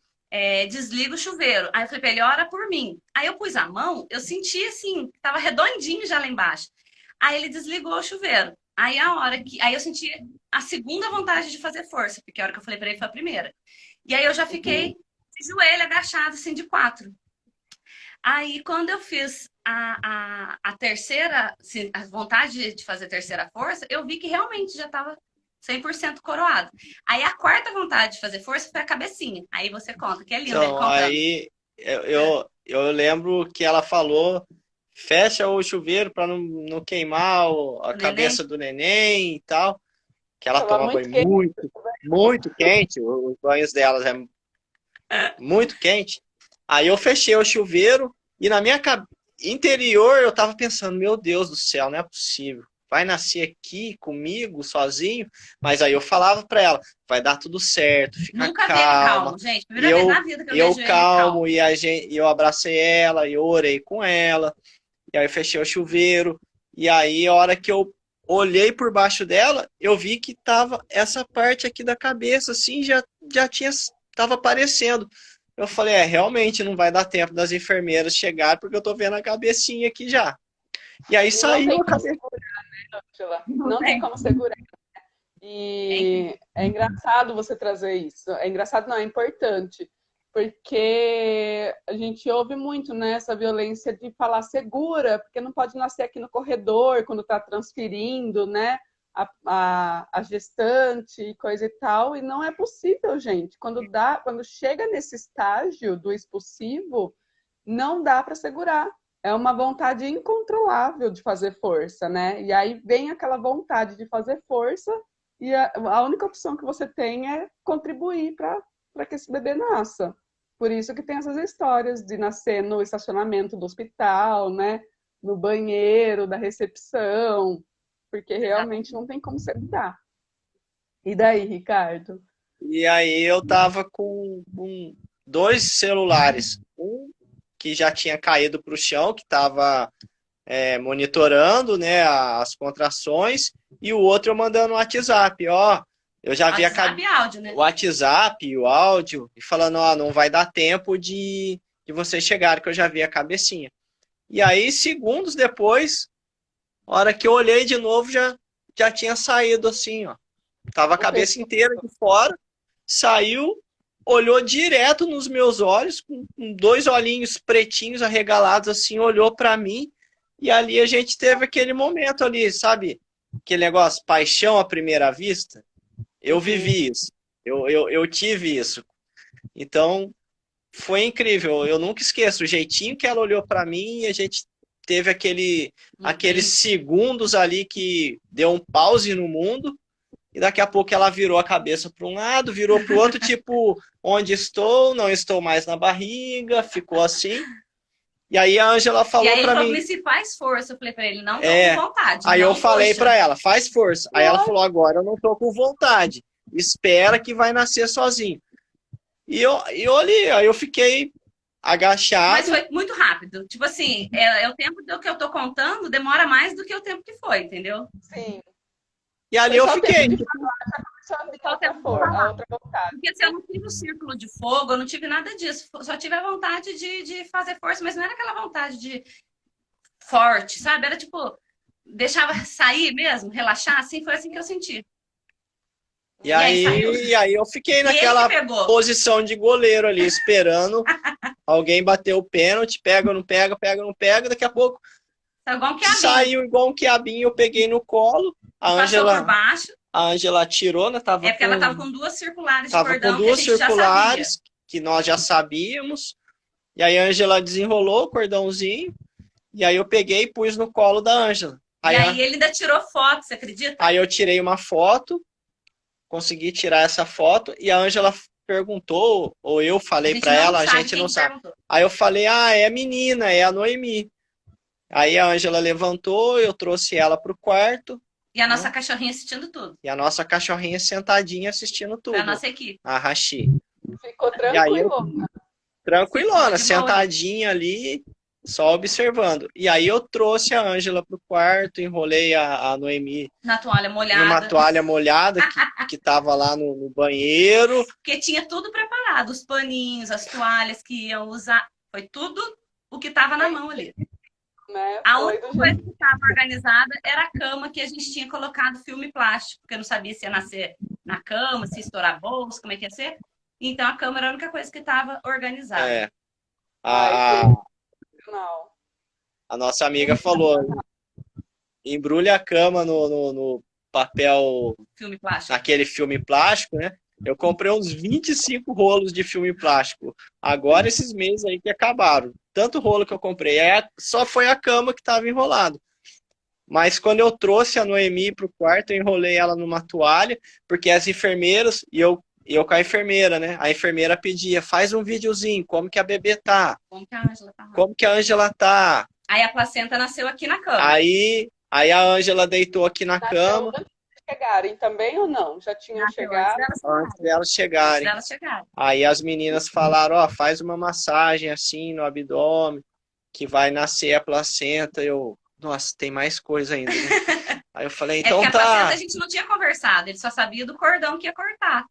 C: desliga o chuveiro. Aí eu falei pra ele, ora por mim. Aí eu pus a mão, eu senti assim, tava redondinho já lá embaixo. Aí ele desligou o chuveiro. Aí aí eu senti a segunda vontade de fazer força, porque a hora que eu falei para ele foi a primeira. E aí eu já fiquei de joelho agachado, assim, de 4. Aí, quando eu fiz a terceira, assim, a vontade de fazer a terceira força, eu vi que realmente já estava 100% coroado. Aí, a quarta vontade de fazer força foi a cabecinha. Aí você conta, que é lindo.
B: Então, aí eu lembro que ela falou, fecha o chuveiro para não queimar a cabeça do neném e tal. Que ela toma banho muito quente. Os banhos delas muito quente. Aí eu fechei o chuveiro e na minha interior eu tava pensando, meu Deus do céu, não é possível. Vai nascer aqui comigo, sozinho? Mas aí eu falava pra ela, vai dar tudo certo, fica
C: Nunca
B: calma.
C: Calmo, gente. Primeira vez na vida que eu vejo
B: calmo. E eu abracei ela, e eu orei com ela. E aí eu fechei o chuveiro. E aí a hora que eu olhei por baixo dela, eu vi que tava essa parte aqui da cabeça, assim, já tava aparecendo. Eu falei, realmente não vai dar tempo das enfermeiras chegarem, porque eu tô vendo a cabecinha aqui já. E aí saiu a cabeça.
A: Não tem como segurar. E é engraçado você trazer isso. É engraçado, não, é importante. Porque a gente ouve muito, né, essa violência de falar segura, porque não pode nascer aqui no corredor, quando tá transferindo, né? A gestante e coisa e tal, e não é possível, gente. Quando chega nesse estágio do expulsivo, não dá para segurar. É uma vontade incontrolável de fazer força, né? E aí vem aquela vontade de fazer força e a única opção que você tem é contribuir para que esse bebê nasça. Por isso que tem essas histórias de nascer no estacionamento do hospital, né? No banheiro da recepção, porque realmente não tem como segurar. E daí, Ricardo?
B: E aí eu tava com 2 celulares. Um que já tinha caído para o chão, que estava monitorando, né, as contrações, e o outro eu mandando o WhatsApp, eu já vi
C: áudio, né?
B: o WhatsApp e o áudio, e falando, não vai dar tempo de vocês chegarem, que eu já vi a cabecinha. E aí, segundos depois, a hora que eu olhei de novo, já tinha saído assim, Tava a cabeça inteira de fora, saiu, olhou direto nos meus olhos, com 2 olhinhos pretinhos arregalados assim, olhou para mim, e ali a gente teve aquele momento ali, sabe? Aquele negócio, paixão à primeira vista. Eu vivi isso, eu tive isso. Então, foi incrível, eu nunca esqueço o jeitinho que ela olhou para mim e a gente teve aqueles segundos ali que deu um pause no mundo, e daqui a pouco ela virou a cabeça para um lado, virou para o outro, tipo, onde estou, não estou mais na barriga, ficou assim. E aí a Ângela falou para mim...
C: E se faz força, eu falei para ele, não tô com vontade.
B: Aí eu falei para ela, faz força. Aí ela falou, agora eu não tô com vontade, espera que vai nascer sozinho. E eu olhei, aí eu fiquei agachado.
C: Mas foi muito rápido. Tipo assim, o tempo do que eu tô contando demora mais do que o tempo que foi, entendeu?
A: Sim.
B: E ali eu fiquei.
A: A outra vontade.
C: Porque assim, eu não tive o círculo de fogo, eu não tive nada disso. Só tive a vontade de fazer força, mas não era aquela vontade de forte, sabe? Era tipo, deixava sair mesmo, relaxar, assim, foi assim que eu senti.
B: E aí eu fiquei naquela posição de goleiro ali, esperando alguém bater o pênalti, pega ou não pega, pega ou não pega, daqui a pouco saiu igual um quiabinho, eu peguei no colo, a Ângela tirou, né?
C: Porque ela tava com 2 circulares de cordão,
B: com 2 circulares, que nós já sabíamos, e aí a Ângela desenrolou o cordãozinho, e aí eu peguei e pus no colo da Ângela.
C: E aí ele ainda tirou foto, você acredita?
B: Aí eu tirei uma foto, consegui tirar essa foto, e a Ângela perguntou, ou eu falei para ela, a gente não sabe. Aí eu falei, é a menina, é a Noemi. Aí a Ângela levantou, eu trouxe ela pro quarto.
C: E a nossa cachorrinha assistindo tudo.
B: E a nossa cachorrinha sentadinha assistindo tudo.
C: Foi a nossa equipe.
B: A Rashi.
A: Ficou tranquilona.
B: Tranquilona, sentadinha ali, só observando. E aí eu trouxe a Ângela pro quarto, enrolei a Noemi
C: na toalha molhada.
B: Numa toalha molhada que tava lá no banheiro.
C: Porque tinha tudo preparado, os paninhos, as toalhas que iam usar. Foi tudo o que tava na mão ali.
A: Né?
C: A única coisa que estava organizada era a cama que a gente tinha colocado filme plástico, porque eu não sabia se ia nascer na cama, se ia estourar a bolsa, como é que ia ser. Então a cama era a única coisa que estava organizada.
B: A nossa amiga falou, embrulha a cama no papel,
C: filme plástico.
B: Naquele filme plástico, né? Eu comprei uns 25 rolos de filme plástico. Agora esses meses aí que acabaram. Tanto rolo que eu comprei. Só foi a cama que estava enrolado. Mas quando eu trouxe a Noemi para o quarto, eu enrolei ela numa toalha, porque as enfermeiras, e eu com a enfermeira, né? A enfermeira pedia, faz um videozinho, como que a bebê tá?
C: Como que a Ângela tá?
B: Como que a Ângela tá?
C: Aí a placenta nasceu aqui na cama.
B: Aí a Ângela deitou aqui na cama.
A: Chegarem também ou não? Já tinham chegado?
B: Antes delas chegarem. Aí as meninas falaram, faz uma massagem assim no abdômen, que vai nascer a placenta. Nossa, tem mais coisa ainda, né? Aí eu falei, então
C: a placenta a gente não tinha conversado, ele só sabia do cordão que ia cortar.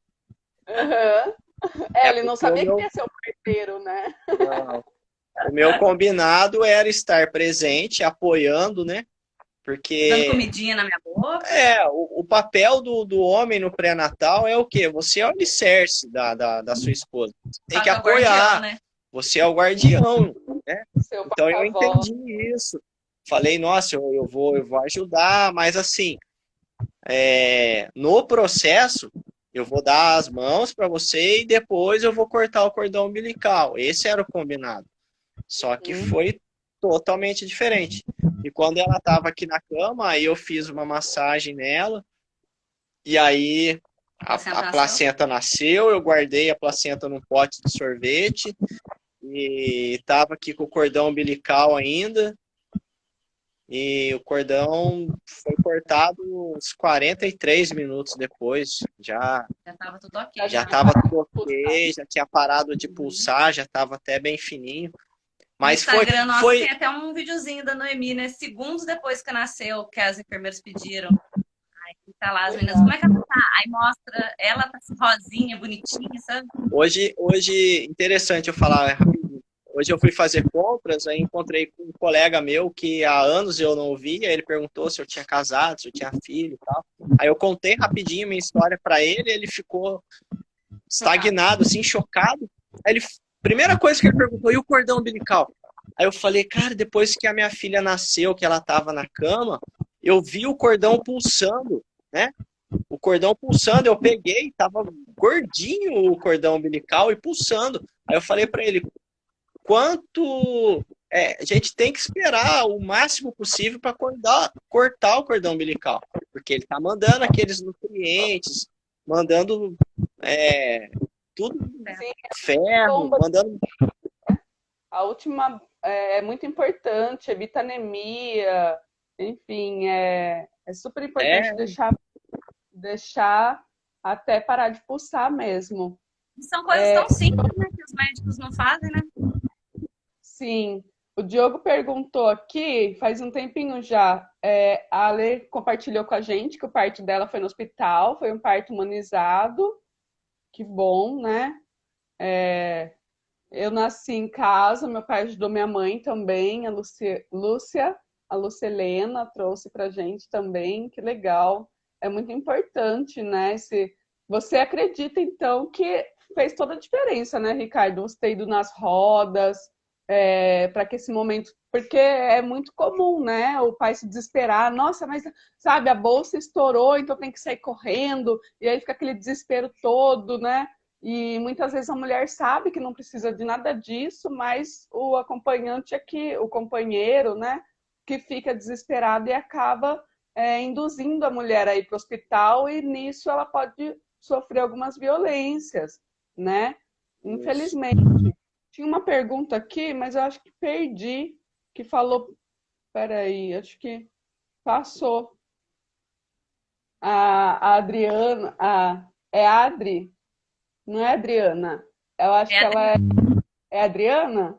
A: Ele não sabia que ia ser o parteiro, né?
B: Não. O meu combinado era estar presente, apoiando, né? Porque...
C: dando comidinha na minha boca.
B: O papel do homem no pré-natal é o quê? Você é o alicerce da sua esposa. Você tem que apoiar. Guardião, né? Você é o guardião, né? Então eu entendi isso. Falei, nossa, eu vou ajudar, mas assim, no processo, eu vou dar as mãos para você e depois eu vou cortar o cordão umbilical. Esse era o combinado. Só que foi totalmente diferente. E quando ela estava aqui na cama, aí eu fiz uma massagem nela. E aí a placenta nasceu, eu guardei a placenta num pote de sorvete. E estava aqui com o cordão umbilical ainda. E o cordão foi cortado uns 43 minutos depois. Já estava tudo ok. Já estava tudo ok, já tinha parado de pulsar, já estava até bem fininho. Mas
C: no Instagram nosso tem até um videozinho da Noemi, né? Segundos depois que nasceu, que as enfermeiras pediram. Aí tá lá as meninas, como é que ela tá? Aí mostra, ela tá assim, rosinha, bonitinha, sabe?
B: Hoje, interessante eu falar rapidinho. Hoje eu fui fazer compras, aí encontrei com um colega meu que há anos eu não via, ele perguntou se eu tinha casado, se eu tinha filho e tal. Aí eu contei rapidinho minha história para ele ficou estagnado, assim, chocado. Aí primeira coisa que ele perguntou, e o cordão umbilical? Aí eu falei, cara, depois que a minha filha nasceu, que ela tava na cama, eu vi o cordão pulsando, né? O cordão pulsando, eu peguei, tava gordinho o cordão umbilical e pulsando. Aí eu falei para ele, quanto a gente tem que esperar o máximo possível para cortar o cordão umbilical, porque ele está mandando aqueles nutrientes, mandando tudo,
A: Sim,
B: ferro,
A: bomba.
B: mandando.
A: A última é muito importante, evita anemia, enfim, é super importante
B: É,
A: deixar até parar de pulsar mesmo.
C: São coisas tão simples, né, que os médicos não fazem, né?
A: Sim. O Diogo perguntou aqui, faz um tempinho já, a Ale compartilhou com a gente que o parto dela foi no hospital, foi um parto humanizado, que bom, né? Eu nasci em casa, meu pai ajudou minha mãe também, a Lucelena trouxe pra gente também, que legal. É muito importante, né? Você acredita, então, que fez toda a diferença, né, Ricardo? Você ter ido nas rodas, para que esse momento. Porque é muito comum, né? O pai se desesperar, nossa, mas sabe, a bolsa estourou, então tem que sair correndo, e aí fica aquele desespero todo, né? E muitas vezes a mulher sabe que não precisa de nada disso, mas o acompanhante é o companheiro, né, que fica desesperado e acaba induzindo a mulher a ir para o hospital e nisso ela pode sofrer algumas violências, né?
B: isso.
A: Infelizmente. Tinha uma pergunta aqui, mas eu acho que perdi, que falou, peraí, acho que passou. A Adriana, é a Adri? Não é Adriana. Eu acho
C: É
A: que
C: a
A: é Adriana.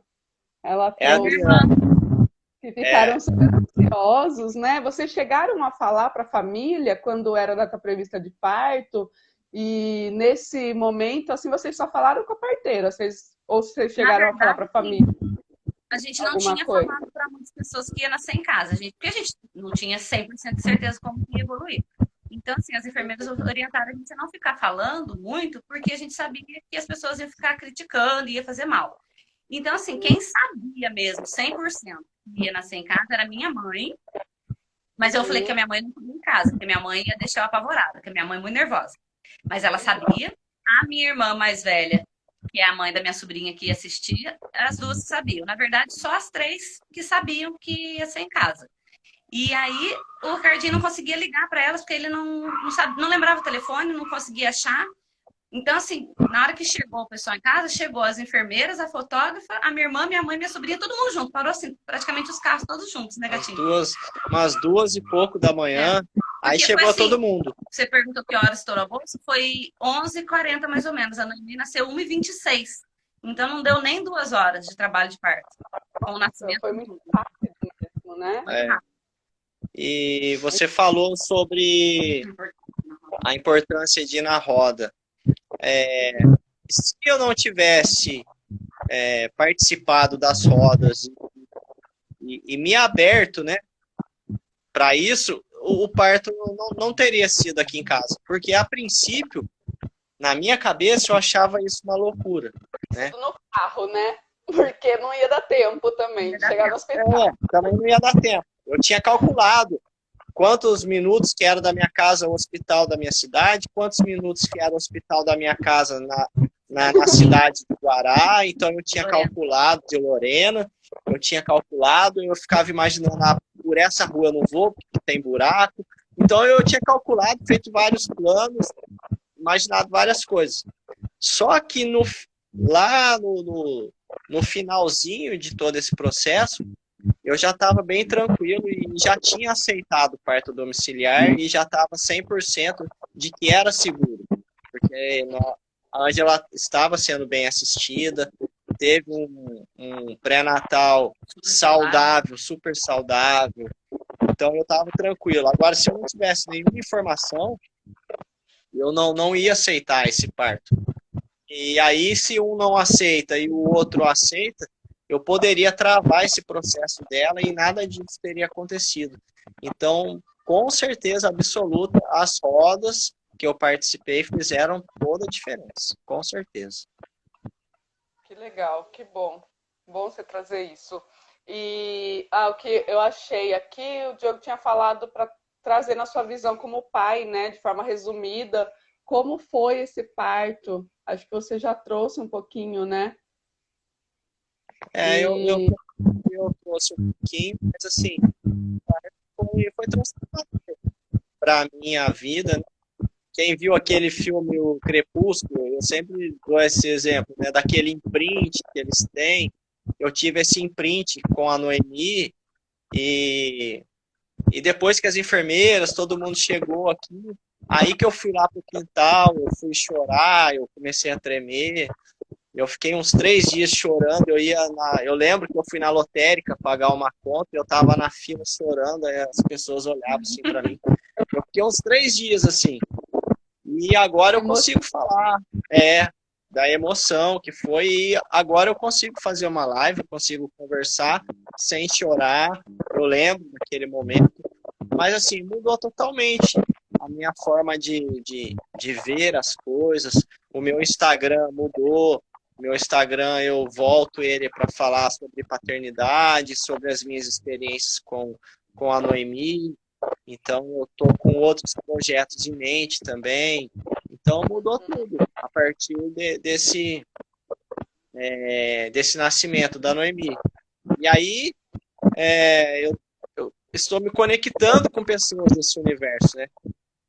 A: Ela
B: É a
C: minha
A: trouxe
C: irmã.
B: Adriana.
A: que
B: É,
A: ficaram super ansiosos, né? Vocês chegaram a falar para a família quando era a data prevista de parto? E nesse momento, assim, vocês só falaram com a parteira, ou vocês
C: Na
A: chegaram a falar
C: verdade,
A: para a família
C: a gente não
A: alguma
C: tinha
A: coisa?
C: falado para muitas pessoas que ia nascer em casa, porque a gente não tinha 100% de certeza como ia evoluir. Então, assim, as enfermeiras orientaram a gente a não ficar falando muito, porque a gente sabia que as pessoas iam ficar criticando, ia fazer mal. Então, assim, quem sabia mesmo, 100% que ia nascer em casa, era minha mãe. Mas eu falei que a minha mãe não podia ir em casa, porque minha mãe ia deixar eu apavorada, porque minha mãe é muito nervosa. Mas ela sabia. A minha irmã mais velha, que é a mãe da minha sobrinha que assistia, as duas sabiam. Na verdade, só as três que sabiam que ia ser em casa. E aí o Ricardinho não conseguia ligar para elas, porque ele não lembrava o telefone, não conseguia achar. Então, assim, na hora que chegou o pessoal em casa, chegou as enfermeiras, a fotógrafa, a minha irmã, minha mãe, minha sobrinha, todo mundo junto. Parou assim, praticamente os carros todos juntos, né,
B: Às
C: gatinho?
B: duas, umas 2 e pouco da
C: É.
B: manhã. Aí
C: Porque foi
B: chegou todo
C: assim,
B: mundo.
C: você perguntou que horas estourou a bolsa, foi 11h40 mais ou menos. A Noemi nasceu 1h26. Então não deu nem 2 horas de trabalho de parto. Com o nascimento
A: Foi
C: e
A: muito
C: tudo.
A: rápido mesmo, né?
C: Muito
B: É.
C: rápido.
B: E você falou sobre a importância de ir na roda. Se eu não tivesse participado das rodas e me aberto, né, para isso, o parto não teria sido aqui em casa. Porque, a princípio, na minha cabeça, eu achava isso uma loucura, né?
A: Tudo no carro, né? Porque não ia dar tempo também
C: Ia
A: de
C: dar
A: chegar no
C: tempo.
A: hospital.
B: Também não ia dar tempo. Eu tinha calculado quantos minutos que era da minha casa ao hospital da minha cidade, quantos minutos que era o hospital da minha casa na cidade de Guará, então eu tinha calculado, de Lorena, eu tinha calculado, eu ficava imaginando, por essa rua eu não vou, porque tem buraco, então eu tinha calculado, feito vários planos, imaginado várias coisas. Só que lá no finalzinho de todo esse processo, eu já estava bem tranquilo e já tinha aceitado o parto domiciliar e já estava 100% de que era seguro, porque a Ângela estava sendo bem assistida, teve um pré-natal saudável, super saudável, então eu estava tranquilo. Agora, se eu não tivesse nenhuma informação, eu não ia aceitar esse parto. E aí, se um não aceita e o outro aceita, eu poderia travar esse processo dela e nada disso teria acontecido. Então, com certeza absoluta, as rodas que eu participei fizeram toda a diferença. Com certeza.
A: Que legal, que bom. Bom você trazer isso. E o que eu achei aqui, o Diogo tinha falado para trazer na sua visão como pai, né, de forma resumida, como foi esse parto. Acho que você já trouxe um pouquinho, né?
B: Eu eu trouxe um pouquinho, mas assim, foi transformador para minha vida, né? Quem viu aquele filme O Crepúsculo, eu sempre dou esse exemplo, né, daquele imprint que eles têm. Eu tive esse imprint com a Noemi e depois que as enfermeiras, todo mundo chegou aqui, aí que eu fui lá pro quintal, eu fui chorar, eu comecei a tremer. Eu fiquei uns 3 dias chorando. Eu lembro que eu fui na lotérica pagar uma conta e eu tava na fila chorando, aí as pessoas olhavam assim para mim. Eu fiquei uns 3 dias assim. E agora eu consigo falar, da emoção que foi. E agora eu consigo fazer uma live, eu consigo conversar sem chorar. Eu lembro daquele momento. Mas assim, mudou totalmente a minha forma de ver as coisas. O meu Instagram mudou. Meu Instagram, eu volto ele para falar sobre paternidade, sobre as minhas experiências com a Noemi. Então, eu estou com outros projetos em mente também. Então, mudou tudo a partir desse nascimento da Noemi. E aí, eu estou me conectando com pessoas desse universo, né?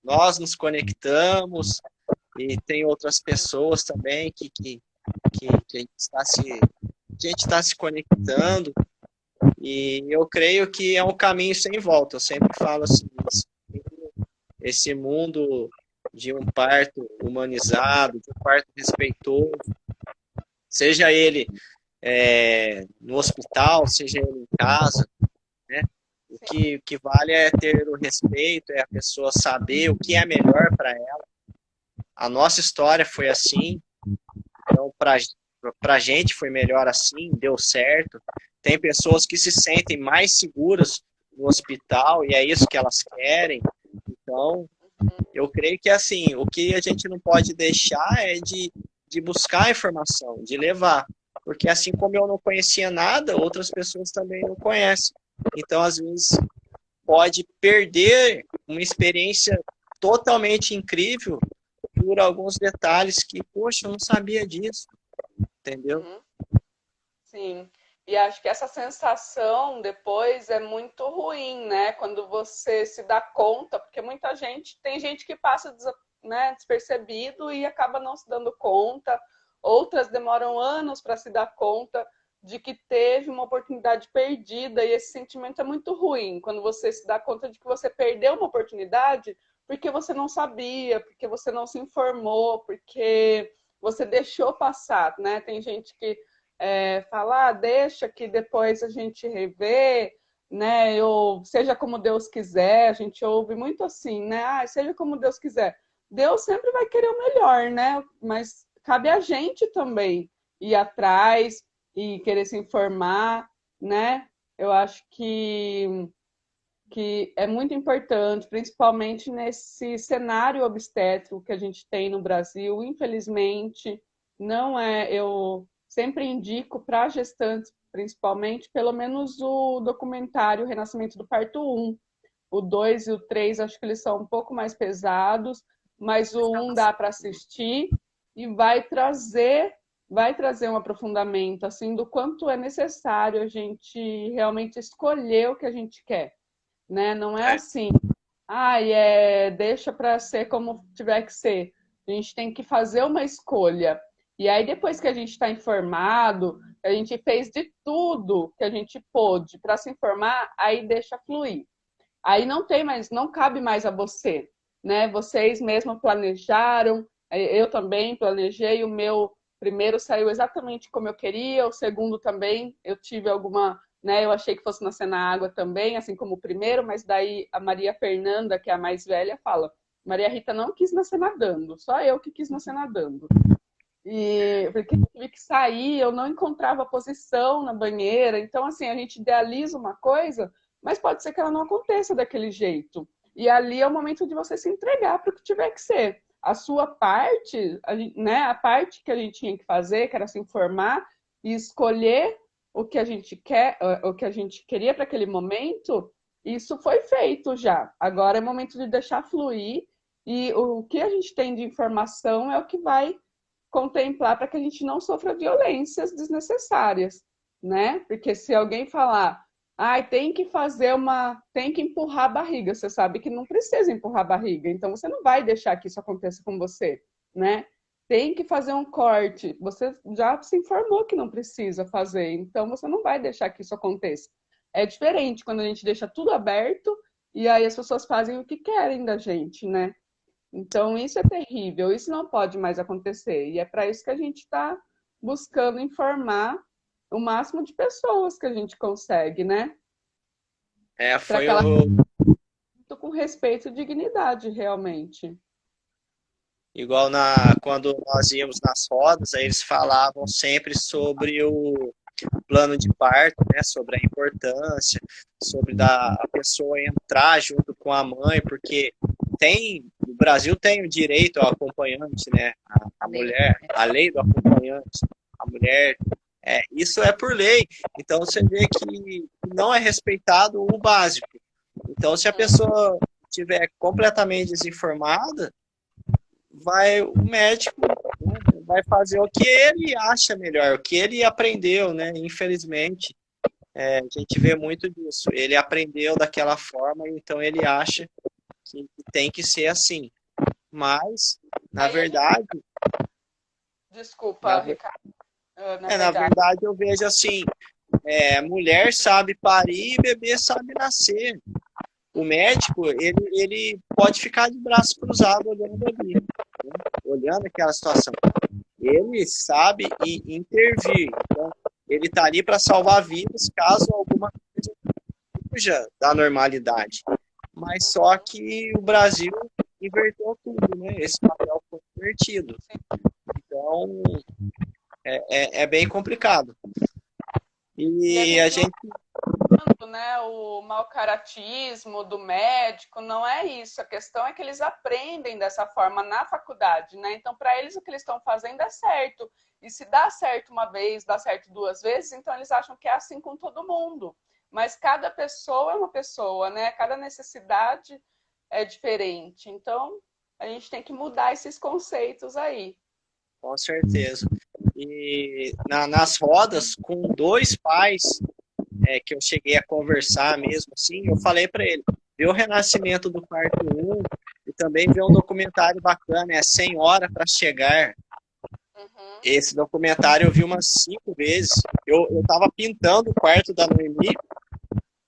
B: Nós nos conectamos e tem outras pessoas também que a gente está se conectando, e eu creio que é um caminho sem volta. Eu sempre falo assim, esse mundo de um parto humanizado, de um parto respeitoso, seja ele no hospital, seja ele em casa, né? O que vale é ter o respeito, é a pessoa saber o que é melhor para ela. A nossa história foi assim, então para a gente foi melhor assim, deu certo. Tem pessoas que se sentem mais seguras no hospital e é isso que elas querem. Então, eu creio que assim, o que a gente não pode deixar é de buscar informação, de levar. Porque assim como eu não conhecia nada, outras pessoas também não conhecem. Então, às vezes, pode perder uma experiência totalmente incrível por alguns detalhes que, poxa, eu não sabia disso. Entendeu?
A: Sim. E acho que essa sensação depois é muito ruim, né? Quando você se dá conta, porque muita gente, tem gente que passa, né, despercebido e acaba não se dando conta, outras demoram anos para se dar conta de que teve uma oportunidade perdida, e esse sentimento é muito ruim, quando você se dá conta de que você perdeu uma oportunidade porque você não sabia, porque você não se informou, porque você deixou passar, né? Tem gente que falar, deixa que depois a gente revê, né? Seja como Deus quiser, a gente ouve muito assim, né? Seja como Deus quiser. Deus sempre vai querer o melhor, né? Mas cabe a gente também ir atrás e querer se informar, né? Eu acho que é muito importante, principalmente nesse cenário obstétrico que a gente tem no Brasil. Infelizmente, não é. Eu sempre indico para gestantes, principalmente, pelo menos o documentário Renascimento do Parto 1. O 2 e o 3, acho que eles são um pouco mais pesados, mas o 1 dá para assistir e vai trazer um aprofundamento assim do quanto é necessário a gente realmente escolher o que a gente quer, né? Não é assim, deixa para ser como tiver que ser. A gente tem que fazer uma escolha. E aí, depois que a gente está informado, a gente fez de tudo que a gente pôde para se informar, aí deixa fluir. Aí não cabe mais a você, né? Vocês mesmos planejaram, eu também planejei, o meu primeiro saiu exatamente como eu queria, o segundo também, eu tive alguma, né? Eu achei que fosse nascer na água também, assim como o primeiro, mas daí a Maria Fernanda, que é a mais velha, fala: Maria Rita não quis nascer nadando, só eu que quis nascer nadando. E porque eu tive que sair, eu não encontrava posição na banheira. Então, assim, a gente idealiza uma coisa, mas pode ser que ela não aconteça daquele jeito. E ali é o momento de você se entregar para o que tiver que ser. A sua parte, né, a parte que a gente tinha que fazer, que era se informar e escolher o que a gente quer, o que a gente queria para aquele momento, isso foi feito já. Agora é o momento de deixar fluir, e o que a gente tem de informação é o que vai contemplar para que a gente não sofra violências desnecessárias. né? Porque se alguém falar, ai, tem que empurrar a barriga, você sabe que não precisa empurrar a barriga, então você não vai deixar que isso aconteça com você, né? Tem que fazer um corte, você já se informou que não precisa fazer, então você não vai deixar que isso aconteça. É diferente quando a gente deixa tudo aberto e aí as pessoas fazem o que querem da gente, né? Então isso é terrível, isso não pode mais acontecer. E é para isso que a gente está buscando informar o máximo de pessoas que a gente consegue, né? Para
B: Foi
A: que ela
B: o
A: com respeito e dignidade, realmente.
B: igual quando nós íamos nas rodas, aí eles falavam sempre sobre o plano de parto, né, sobre a importância, sobre a pessoa entrar junto com a mãe, porque o Brasil tem o direito ao acompanhante, né, a mulher, a lei do acompanhante, a mulher, isso é por lei. Então você vê que não é respeitado o básico. Então se a pessoa estiver completamente desinformada, o médico, né, vai fazer o que ele acha melhor, o que ele aprendeu, né? Infelizmente, a gente vê muito disso. Ele aprendeu daquela forma, então ele acha que tem que ser assim. Mas, na verdade,
A: Desculpa, Ricardo.
B: na verdade eu vejo assim, mulher sabe parir e bebê sabe nascer. O médico, ele pode ficar de braço cruzado olhando ali, né? Olhando aquela situação. Ele sabe intervir. Então, ele está ali para salvar vidas caso alguma coisa fuja da normalidade. Mas só que o Brasil inverteu tudo, né? Esse papel foi invertido. Então, é bem complicado. E a gente...
A: Né, o mau caratismo do médico, não é isso. A questão é que eles aprendem dessa forma na faculdade, né? Então, para eles, o que eles estão fazendo é certo. E se dá certo uma vez, dá certo duas vezes, então eles acham que é assim com todo mundo. Mas cada pessoa é uma pessoa, né? Cada necessidade é diferente. Então, a gente tem que mudar esses conceitos aí.
B: Com certeza. E nas rodas, com 2 pais, que eu cheguei a conversar mesmo assim, eu falei para ele, vê o Renascimento do Parto 1 e também vê um documentário bacana, é 100 Horas para Chegar.
A: Uhum.
B: Esse documentário eu vi umas 5 vezes. Eu tava pintando o quarto da Noemi,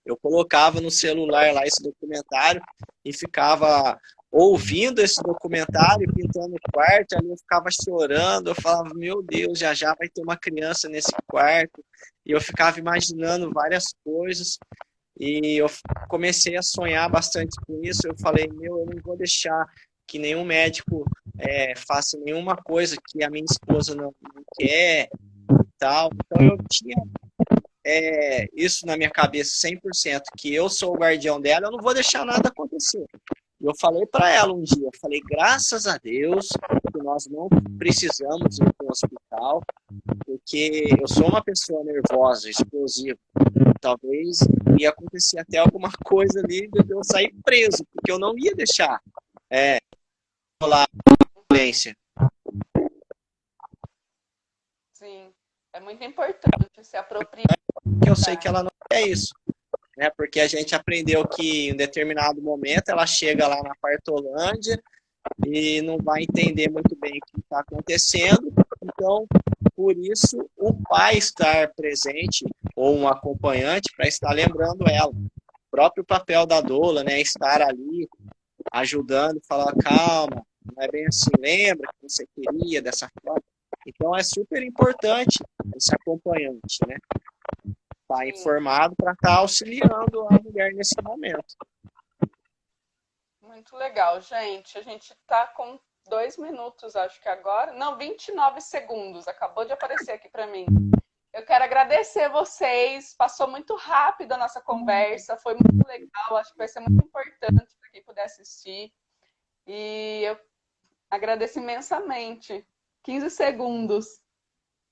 B: eu colocava no celular lá esse documentário e ficava ouvindo esse documentário, pintando o quarto, ali eu ficava chorando, eu falava, meu Deus, já já vai ter uma criança nesse quarto, e eu ficava imaginando várias coisas, e eu comecei a sonhar bastante com isso, eu falei, eu não vou deixar que nenhum médico faça nenhuma coisa que a minha esposa não quer, e tal, então eu tinha isso na minha cabeça 100%, que eu sou o guardião dela, eu não vou deixar nada acontecer. Eu falei para ela um dia, eu falei, graças a Deus que nós não precisamos ir para o hospital, porque eu sou uma pessoa nervosa, explosiva. Talvez ia acontecer até alguma coisa ali de eu sair preso, porque eu não ia deixar rolar violência.
A: Sim, é muito importante se apropriar.
B: Porque eu sei que ela não quer isso. Né? Porque a gente aprendeu que em determinado momento ela chega lá na Partolândia e não vai entender muito bem o que está acontecendo. Então, por isso, o pai estar presente ou um acompanhante para estar lembrando ela. O próprio papel da doula, né? Estar ali ajudando, falar, calma, não é bem assim, lembra que você queria dessa forma. Então, é super importante esse acompanhante, né? Estar informado para estar auxiliando a mulher nesse momento.
A: Muito legal, gente. A gente está com 2 minutos, acho que agora. Não, 29 segundos. Acabou de aparecer aqui para mim. Eu quero agradecer vocês. Passou muito rápido a nossa conversa. Foi muito legal. Acho que vai ser muito importante para quem puder assistir. E eu agradeço imensamente. 15 segundos.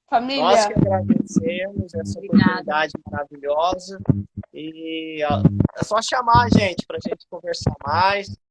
A: Família.
B: Nós que agradecemos essa oportunidade maravilhosa. E é só chamar a gente para a gente conversar mais.